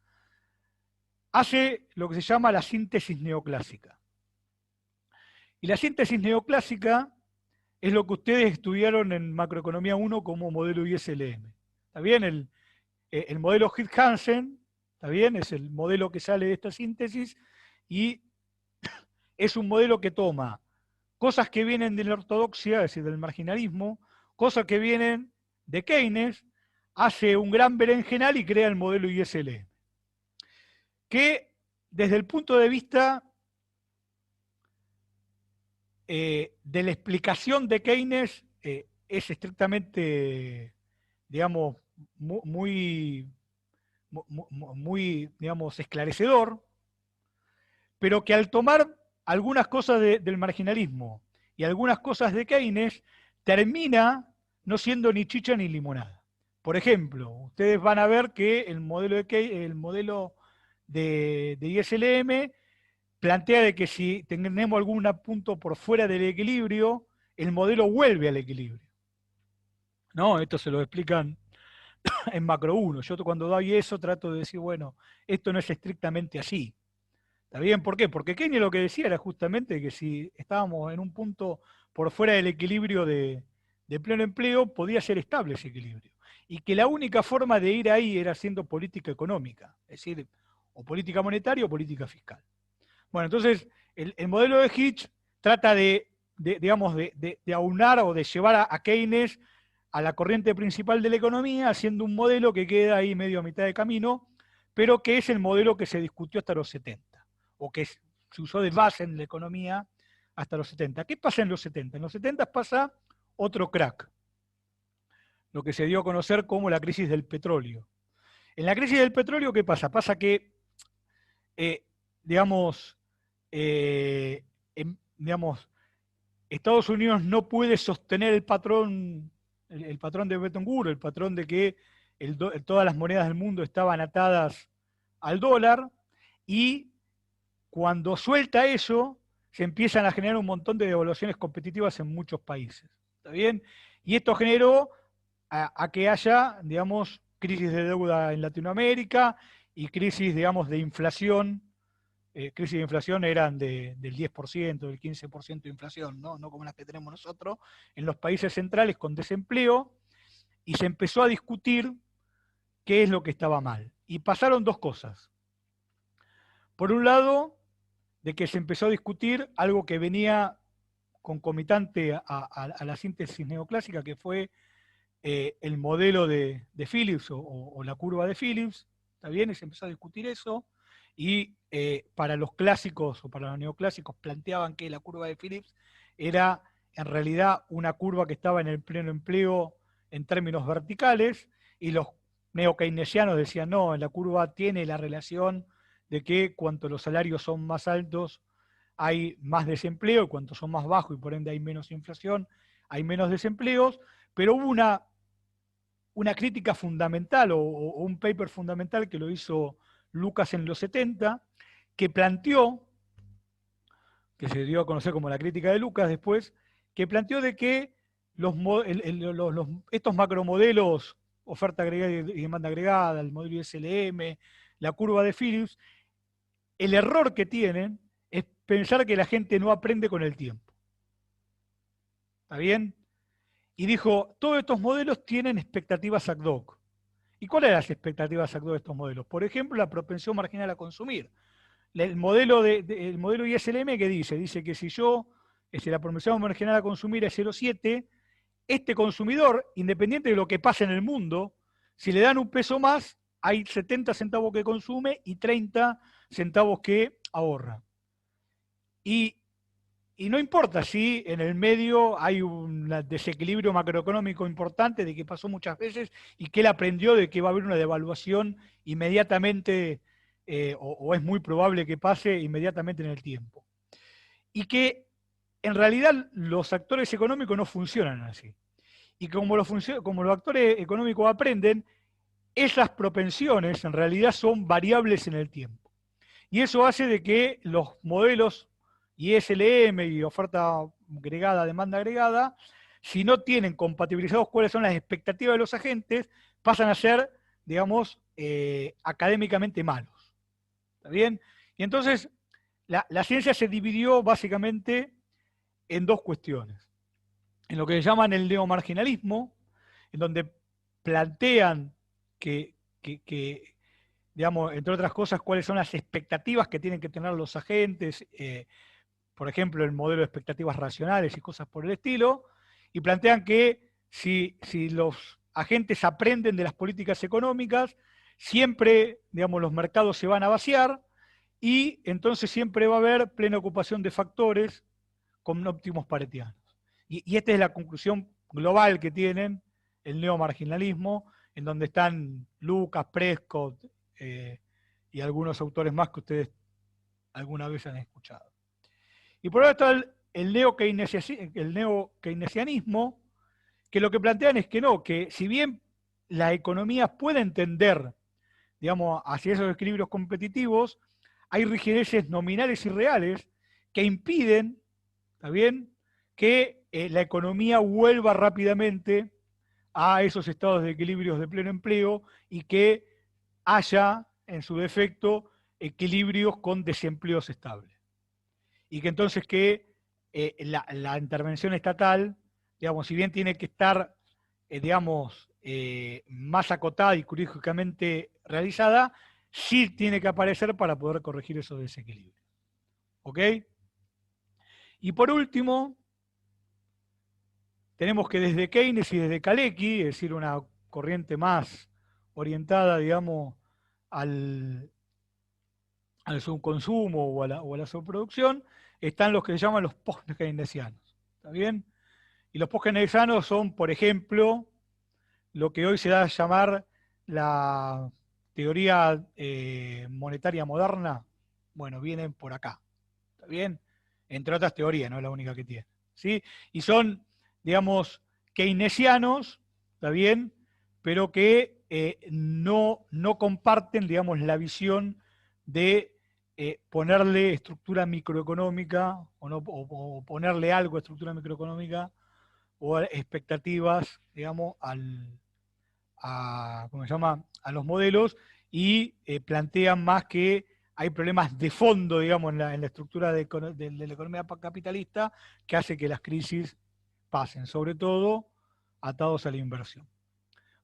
S1: hace lo que se llama la síntesis neoclásica. Y la síntesis neoclásica es lo que ustedes estudiaron en Macroeconomía 1 como modelo ISLM. ¿Está bien? El modelo Hick-Hansen, ¿está bien? Es el modelo que sale de esta síntesis y es un modelo que toma cosas que vienen de la ortodoxia, es decir, del marginalismo, cosas que vienen de Keynes, hace un gran berenjenal y crea el modelo ISLM. Que desde el punto de vista de la explicación de Keynes es estrictamente, digamos, muy, digamos, esclarecedor, pero que al tomar algunas cosas del marginalismo y algunas cosas de Keynes, termina no siendo ni chicha ni limonada. Por ejemplo, ustedes van a ver que el modelo de ISLM plantea de que si tenemos algún punto por fuera del equilibrio, el modelo vuelve al equilibrio. ¿No? Esto se lo explican en Macro 1. Yo cuando doy eso trato de decir, bueno, esto no es estrictamente así. ¿Está bien? ¿Por qué? Porque Keynes lo que decía era justamente que si estábamos en un punto por fuera del equilibrio de pleno empleo, podía ser estable ese equilibrio. Y que la única forma de ir ahí era haciendo política económica, es decir, o política monetaria o política fiscal. Bueno, entonces, el modelo de Hitch trata digamos, de aunar o de llevar a Keynes a la corriente principal de la economía, haciendo un modelo que queda ahí medio a mitad de camino, pero que es el modelo que se discutió hasta los 70, o que se usó de base en la economía hasta los 70. ¿Qué pasa en los 70? En los 70 pasa otro crack, lo que se dio a conocer como la crisis del petróleo. En la crisis del petróleo, ¿qué pasa? Pasa que, digamos, digamos, Estados Unidos no puede sostener el patrón de Bretton Woods, el patrón de que todas las monedas del mundo estaban atadas al dólar, y cuando suelta eso, se empiezan a generar un montón de devaluaciones competitivas en muchos países. ¿Está bien? Y esto generó a que haya, digamos, crisis de deuda en Latinoamérica y crisis, digamos, de inflación crisis de inflación eran del 10%, del 15% de inflación, ¿no? No como las que tenemos nosotros, en los países centrales con desempleo, y se empezó a discutir qué es lo que estaba mal. Y pasaron dos cosas. Por un lado, de que se empezó a discutir algo que venía concomitante a la síntesis neoclásica, que fue el modelo de Phillips o la curva de Phillips, ¿está bien? Y se empezó a discutir eso, y para los clásicos o para los neoclásicos planteaban que la curva de Phillips era en realidad una curva que estaba en el pleno empleo en términos verticales, y los neokeynesianos decían, no, la curva tiene la relación de que cuanto los salarios son más altos, hay más desempleo, y cuanto son más bajos y por ende hay menos inflación, hay menos desempleos, pero hubo una crítica fundamental o un paper fundamental que lo hizo Lucas en los 70, que planteó, que se dio a conocer como la crítica de Lucas después, que planteó de que estos macromodelos, oferta agregada y demanda agregada, el modelo ISLM, la curva de Phillips, el error que tienen es pensar que la gente no aprende con el tiempo. ¿Está bien? Y dijo, todos estos modelos tienen expectativas ad hoc. ¿Y cuáles eran las expectativas ad hoc de estos modelos? Por ejemplo, la propensión marginal a consumir. El modelo, el modelo ISLM que dice que si la propensión marginal a consumir es 0,7, este consumidor, independiente de lo que pase en el mundo, si le dan un peso más, hay 70 centavos que consume y 30 centavos que ahorra. Y no importa si en el medio hay un desequilibrio macroeconómico importante de que pasó muchas veces y que él aprendió de que va a haber una devaluación inmediatamente, o es muy probable que pase inmediatamente en el tiempo. Y que en realidad los actores económicos no funcionan así. Y como los actores económicos aprenden, esas propensiones en realidad son variables en el tiempo. Y eso hace de que los modelos ISLM y oferta agregada, demanda agregada, si no tienen compatibilizados cuáles son las expectativas de los agentes, pasan a ser, digamos, académicamente malos. ¿Está bien? Y entonces la ciencia se dividió básicamente en dos cuestiones. En lo que llaman el neomarginalismo, en donde plantean que digamos, entre otras cosas, cuáles son las expectativas que tienen que tener los agentes, por ejemplo, el modelo de expectativas racionales y cosas por el estilo, y plantean que si los agentes aprenden de las políticas económicas, siempre, digamos, los mercados se van a vaciar y entonces siempre va a haber plena ocupación de factores con óptimos paretianos. Y esta es la conclusión global que tienen el neomarginalismo, en donde están Lucas, Prescott y algunos autores más que ustedes alguna vez han escuchado. Y por otro lado está el neokeynesianismo, que lo que plantean es que no, que si bien la economía puede entender, digamos, hacia esos equilibrios competitivos, hay rigideces nominales y reales que impiden, ¿está bien?, que la economía vuelva rápidamente a esos estados de equilibrios de pleno empleo y que haya, en su defecto, equilibrios con desempleos estables. Y que entonces que la intervención estatal, digamos, si bien tiene que estar, digamos, más acotada y quirúrgicamente realizada, sí tiene que aparecer para poder corregir esos desequilibrios. ¿Ok? Y por último, tenemos que desde Keynes y desde Kalecki, es decir, una corriente más orientada, digamos, al subconsumo o a la subproducción, están los que se llaman los post-keynesianos. ¿Está bien? Y los post-keynesianos son, por ejemplo, lo que hoy se da a llamar la teoría monetaria moderna. Bueno, vienen por acá. ¿Está bien? Entre otras teorías, no es la única que tiene. ¿Sí? Y son, digamos, keynesianos, ¿está bien? Pero que no comparten, digamos, la visión de ponerle estructura microeconómica o ponerle algo a estructura microeconómica o expectativas, digamos, ¿cómo se llama?, a los modelos, y plantean más que hay problemas de fondo, digamos, en la estructura de la economía capitalista que hace que las crisis pasen, sobre todo atados a la inversión.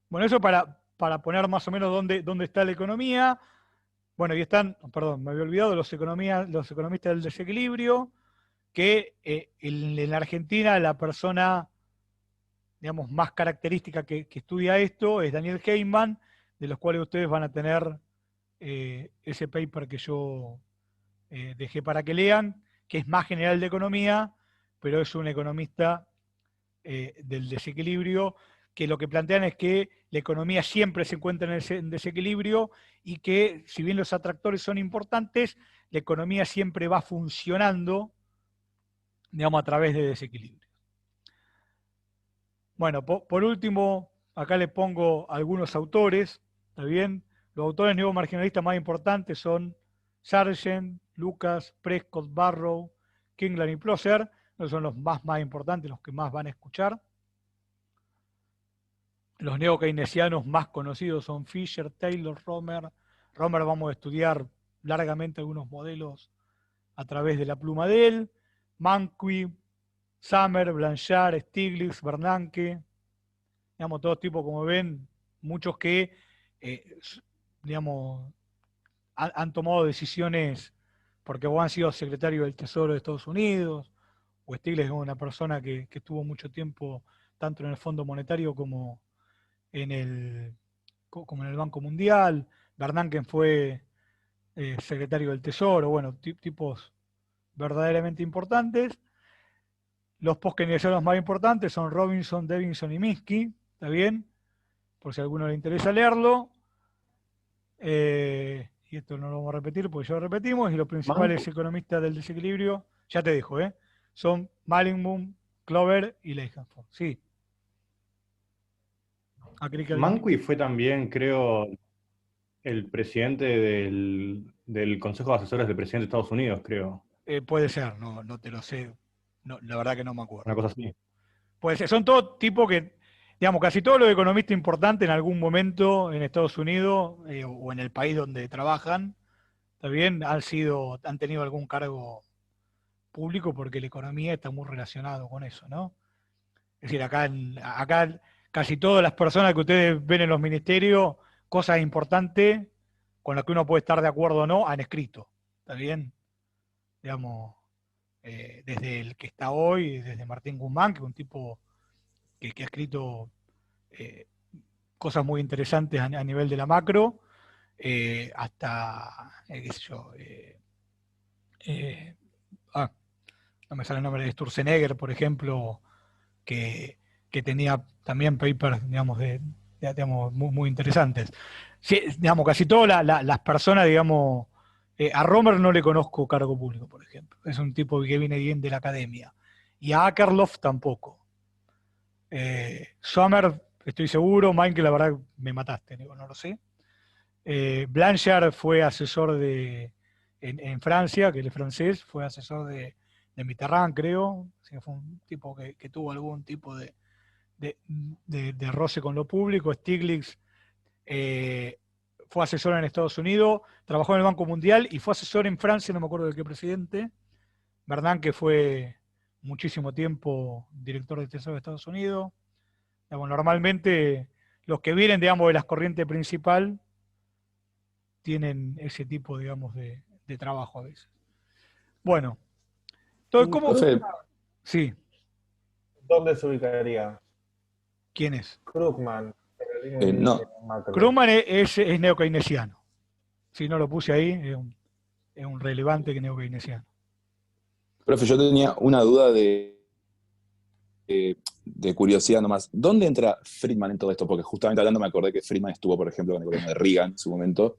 S1: Bueno, eso para poner más o menos dónde está la economía. Bueno, y están, perdón, me había olvidado, los economistas del desequilibrio, que en la Argentina la persona, digamos, más característica que estudia esto es Daniel Heyman, de los cuales ustedes van a tener ese paper que yo dejé para que lean, que es más general de economía, pero es un economista del desequilibrio, que lo que plantean es que la economía siempre se encuentra en desequilibrio y que, si bien los atractores son importantes, la economía siempre va funcionando, digamos, a través de desequilibrios. Bueno, por último, acá le pongo algunos autores, ¿está bien? Los autores neomarginalistas más importantes son Sargent, Lucas, Prescott, Barrow, Kingland y Plosser. Esos son los más importantes, los que más van a escuchar. Los neo-keynesianos más conocidos son Fisher, Taylor, Romer. Romer vamos a estudiar largamente algunos modelos a través de la pluma de él. Manqui, Summer, Blanchard, Stiglitz, Bernanke. Digamos, todos tipos, como ven, muchos que, digamos, han tomado decisiones porque o han sido secretarios del Tesoro de Estados Unidos, o Stiglitz es una persona que estuvo mucho tiempo tanto en el Fondo Monetario como en el Banco Mundial. Bernanke fue secretario del Tesoro, bueno, tipos verdaderamente importantes. Los post-keynesianos más importantes son Robinson, Davidson y Minsky, ¿está bien? Por si a alguno le interesa leerlo. Y esto no lo vamos a repetir porque ya lo repetimos. Y los principales economistas del desequilibrio, ya te dejo, son Malingboom, Clover y Leijenfeld. Sí.
S2: Manqui fue también, creo, el presidente del Consejo de Asesores del presidente de Estados Unidos, creo.
S1: Puede ser, no te lo sé. No, la verdad que no me acuerdo.
S2: Una cosa así.
S1: Puede ser, son todos tipos que, digamos, casi todos los economistas importantes en algún momento en Estados Unidos o en el país donde trabajan, ¿está bien? Han tenido algún cargo público porque la economía está muy relacionado con eso, ¿no? Es decir, acá casi todas las personas que ustedes ven en los ministerios, cosas importantes con las que uno puede estar de acuerdo o no, han escrito, ¿está bien? Digamos, desde el que está hoy, desde Martín Guzmán, que es un tipo que ha escrito cosas muy interesantes a nivel de la macro, hasta, qué sé yo, no me sale el nombre de Sturzenegger, por ejemplo, que tenía también papers, digamos, digamos muy interesantes. Sí, digamos, casi todas las personas, digamos, a Romer no le conozco cargo público, por ejemplo. Es un tipo que viene bien de la academia. Y a Akerlof tampoco. Sommer, estoy seguro. Mike, la verdad, me mataste, digo, no lo sé. Blanchard fue asesor en Francia, que él es francés, fue asesor de Mitterrand, creo. Así que fue un tipo que tuvo algún tipo de roce con lo público. Stiglitz fue asesor en Estados Unidos, trabajó en el Banco Mundial y fue asesor en Francia, no me acuerdo de qué presidente. Bernanke fue muchísimo tiempo director del Tesoro de Estados Unidos. Digamos, normalmente los que vienen, digamos, de las corrientes principal tienen ese tipo, digamos, de trabajo a veces. Bueno, entonces, ¿cómo? Sí.
S3: ¿Dónde se ubicaría?
S1: ¿Quién es?
S3: Krugman.
S4: No.
S1: Krugman es neokeynesiano. Si no lo puse ahí, es un relevante que neokeynesiano.
S4: Profe, yo tenía una duda de curiosidad nomás. ¿Dónde entra Friedman en todo esto? Porque justamente hablando me acordé que Friedman estuvo, por ejemplo, con el gobierno de Reagan en su momento.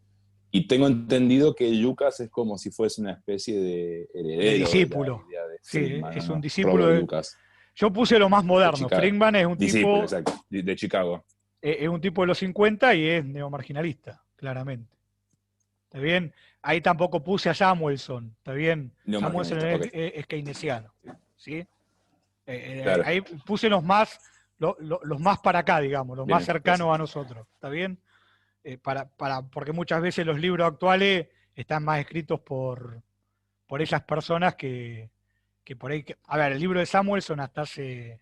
S4: Y tengo entendido que Lucas es como si fuese una especie de heredero.
S1: De discípulo.
S4: De
S1: Friedman, sí, es un discípulo de
S4: Lucas.
S1: Yo puse lo más moderno. Friedman es un
S4: discípulo,
S1: tipo.
S4: Exacto, de Chicago.
S1: Es un tipo de los 50 y es neomarginalista, claramente. ¿Está bien? Ahí tampoco puse a Samuelson, ¿está bien? Samuelson es keynesiano, ¿sí? Claro. Ahí puse los más para acá, digamos, los bien, más cercanos a nosotros, ¿está bien? Porque muchas veces los libros actuales están más escritos por esas personas que por ahí... a ver, el libro de Samuelson hasta hace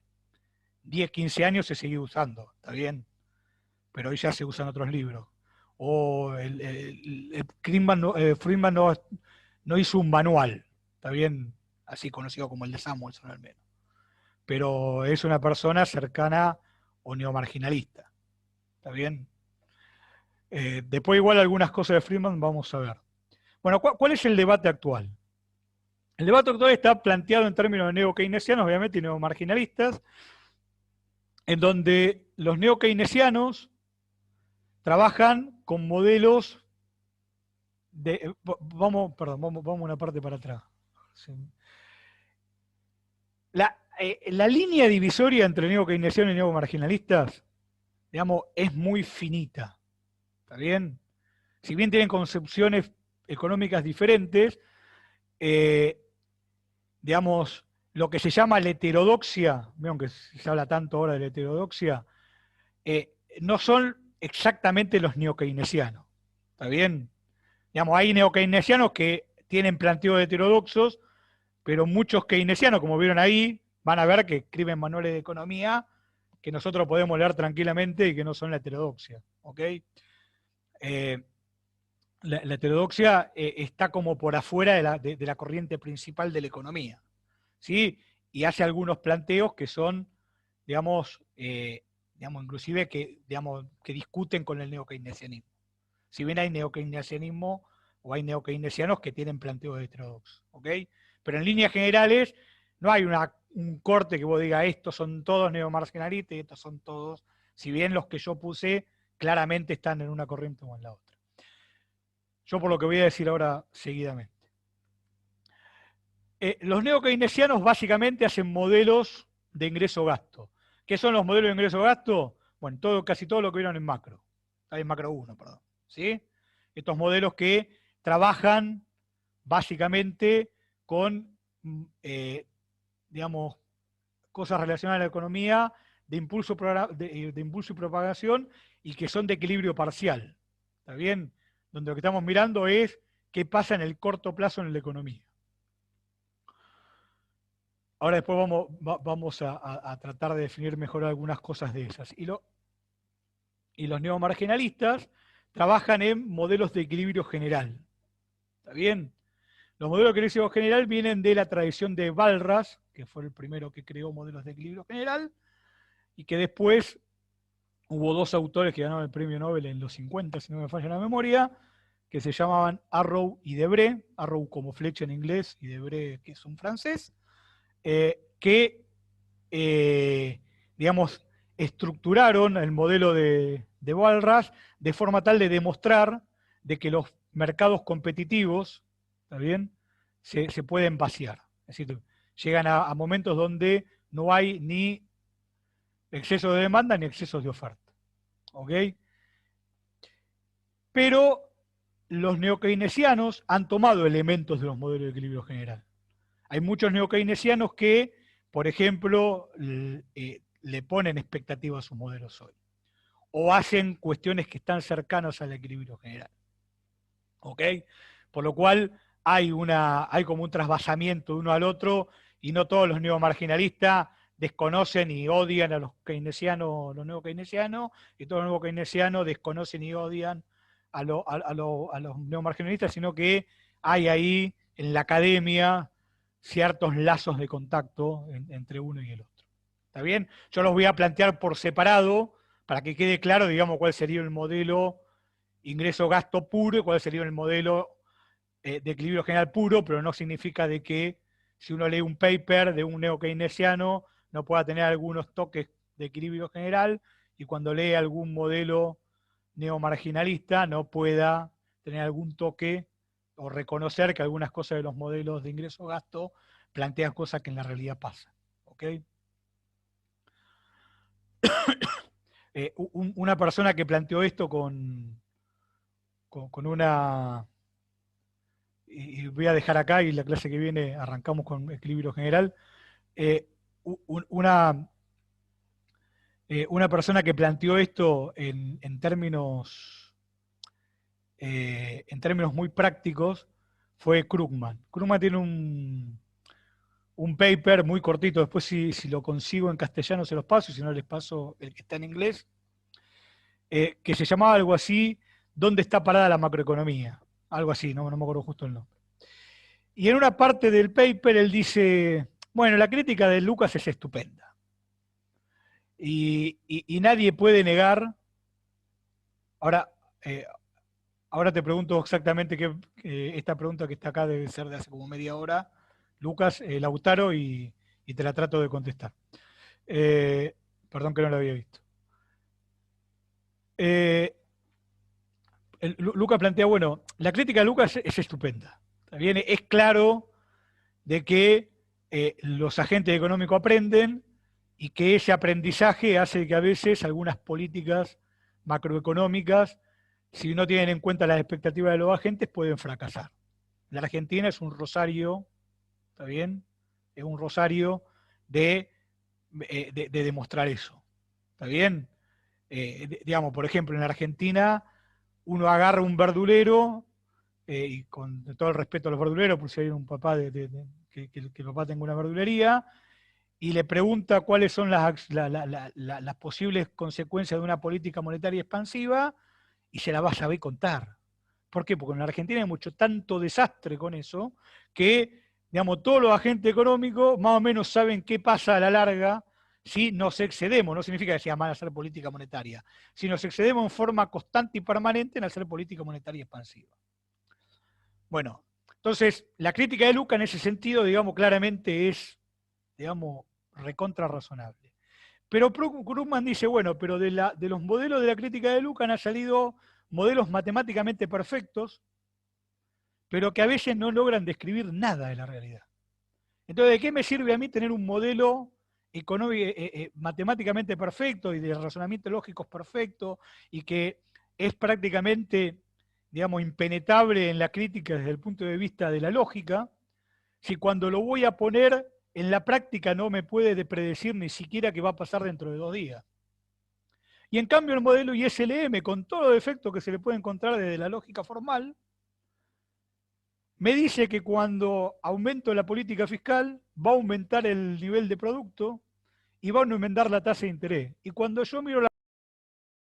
S1: 10, 15 años se sigue usando, ¿está bien? Pero hoy ya se usan otros libros. O Friedman no hizo un manual, ¿está bien? Así conocido como el de Samuelson al menos. Pero es una persona cercana o neomarginalista, ¿está bien? Después igual algunas cosas de Friedman vamos a ver. Bueno, ¿cuál es el debate actual? El debate actual está planteado en términos de neo-keynesianos, obviamente, y neomarginalistas, en donde los neo-keynesianos trabajan con modelos de... Vamos una parte para atrás. La línea divisoria entre neo-keynesianos y neo-marginalistas, digamos, es muy finita. ¿Está bien? Si bien tienen concepciones económicas diferentes, digamos, lo que se llama la heterodoxia, aunque se habla tanto ahora de la heterodoxia, no son exactamente los neokeynesianos. ¿Está bien? Digamos, hay neokeynesianos que tienen planteos heterodoxos, pero muchos keynesianos, como vieron ahí, van a ver que escriben manuales de economía que nosotros podemos leer tranquilamente y que no son la heterodoxia. ¿Ok? La heterodoxia está como por afuera de la corriente principal de la economía, ¿sí? Y hace algunos planteos que son, digamos, inclusive que discuten con el neokeynesianismo. Si bien hay neokeynesianismo o hay neokeynesianos que tienen planteos heterodoxos, ¿ok? Pero en líneas generales no hay un corte que vos digas estos son todos neomarginalistas y estos son todos, si bien los que yo puse claramente están en una corriente o en la otra. Yo por lo que voy a decir ahora seguidamente. Los neokeynesianos básicamente hacen modelos de ingreso-gasto. ¿Qué son los modelos de ingreso-gasto? Bueno, casi todo lo que vieron en macro. En macro 1, perdón. ¿Sí? Estos modelos que trabajan básicamente con, digamos, cosas relacionadas a la economía de impulso y propagación y que son de equilibrio parcial. ¿Está bien? Donde lo que estamos mirando es qué pasa en el corto plazo en la economía. Ahora después vamos a tratar de definir mejor algunas cosas de esas. Y los neomarginalistas trabajan en modelos de equilibrio general. ¿Está bien? Los modelos de equilibrio general vienen de la tradición de Walras, que fue el primero que creó modelos de equilibrio general, y que después hubo dos autores que ganaron el premio Nobel en los 50, si no me falla la memoria, que se llamaban Arrow y Debré, Arrow como flecha en inglés y Debré que es un francés, que, digamos, estructuraron el modelo de Walras de forma tal de demostrar de que los mercados competitivos, ¿está bien?, se pueden vaciar. Es decir, llegan a momentos donde no hay ni exceso de demanda ni excesos de oferta. ¿Ok? Pero los neokeynesianos han tomado elementos de los modelos de equilibrio general. Hay muchos neokeynesianos que, por ejemplo, le ponen expectativas a sus modelos hoy. O hacen cuestiones que están cercanas al equilibrio general. ¿Ok? Por lo cual hay como un trasvasamiento de uno al otro y no todos los neomarginalistas desconocen y odian a los keynesianos, los neokeynesianos, y todos los neokeynesianos desconocen y odian a los neomarginalistas, sino que hay ahí en la academia ciertos lazos de contacto entre uno y el otro. ¿Está bien? Yo los voy a plantear por separado para que quede claro, digamos, cuál sería el modelo ingreso-gasto puro y cuál sería el modelo de equilibrio general puro, pero no significa de que si uno lee un paper de un neokeynesiano no pueda tener algunos toques de equilibrio general y cuando lee algún modelo neomarginalista no pueda tener algún toque o reconocer que algunas cosas de los modelos de ingreso-gasto plantean cosas que en la realidad pasan. ¿Ok? Una persona que planteó esto con una... Y voy a dejar acá y la clase que viene arrancamos con equilibrio general. Una persona que planteó esto en términos en términos muy prácticos, fue Krugman. Krugman tiene un paper muy cortito, después si lo consigo en castellano se los paso, y si no les paso el que está en inglés, que se llamaba algo así, ¿dónde está parada la macroeconomía? Algo así, no me acuerdo justo el nombre. Y en una parte del paper él dice, bueno, la crítica de Lucas es estupenda. Y nadie puede negar, ahora te pregunto exactamente esta pregunta que está acá debe ser de hace como media hora, Lucas, Lautaro, y te la trato de contestar. Perdón que no la había visto. Lucas plantea, bueno, la crítica de Lucas es estupenda. También es claro de que los agentes económicos aprenden y que ese aprendizaje hace que a veces algunas políticas macroeconómicas, si no tienen en cuenta las expectativas de los agentes, pueden fracasar. La Argentina es un rosario, ¿está bien? Es un rosario de demostrar eso, ¿está bien? Digamos, por ejemplo, en la Argentina uno agarra un verdulero, y con todo el respeto a los verduleros, por si hay un papá que el papá tenga una verdulería, y le pregunta cuáles son las posibles consecuencias de una política monetaria expansiva, y se la va a saber contar. ¿Por qué? Porque en la Argentina hay tanto desastre con eso, que, digamos, todos los agentes económicos más o menos saben qué pasa a la larga si nos excedemos. No significa que sea mal hacer política monetaria, si nos excedemos en forma constante y permanente en hacer política monetaria expansiva. Bueno, entonces, la crítica de Lucas en ese sentido, digamos, claramente es, digamos, recontra razonable. Pero Krugman dice, bueno, pero de los modelos de la crítica de Lucas han salido modelos matemáticamente perfectos, pero que a veces no logran describir nada de la realidad. Entonces, ¿de qué me sirve a mí tener un modelo económico, matemáticamente perfecto y de razonamiento lógico perfecto y que es prácticamente, digamos, impenetrable en la crítica desde el punto de vista de la lógica, si cuando lo voy a poner en la práctica no me puede predecir ni siquiera qué va a pasar dentro de 2 días? Y en cambio el modelo ISLM, con todos los defectos que se le puede encontrar desde la lógica formal, me dice que cuando aumento la política fiscal va a aumentar el nivel de producto y va a aumentar la tasa de interés. Y cuando yo miro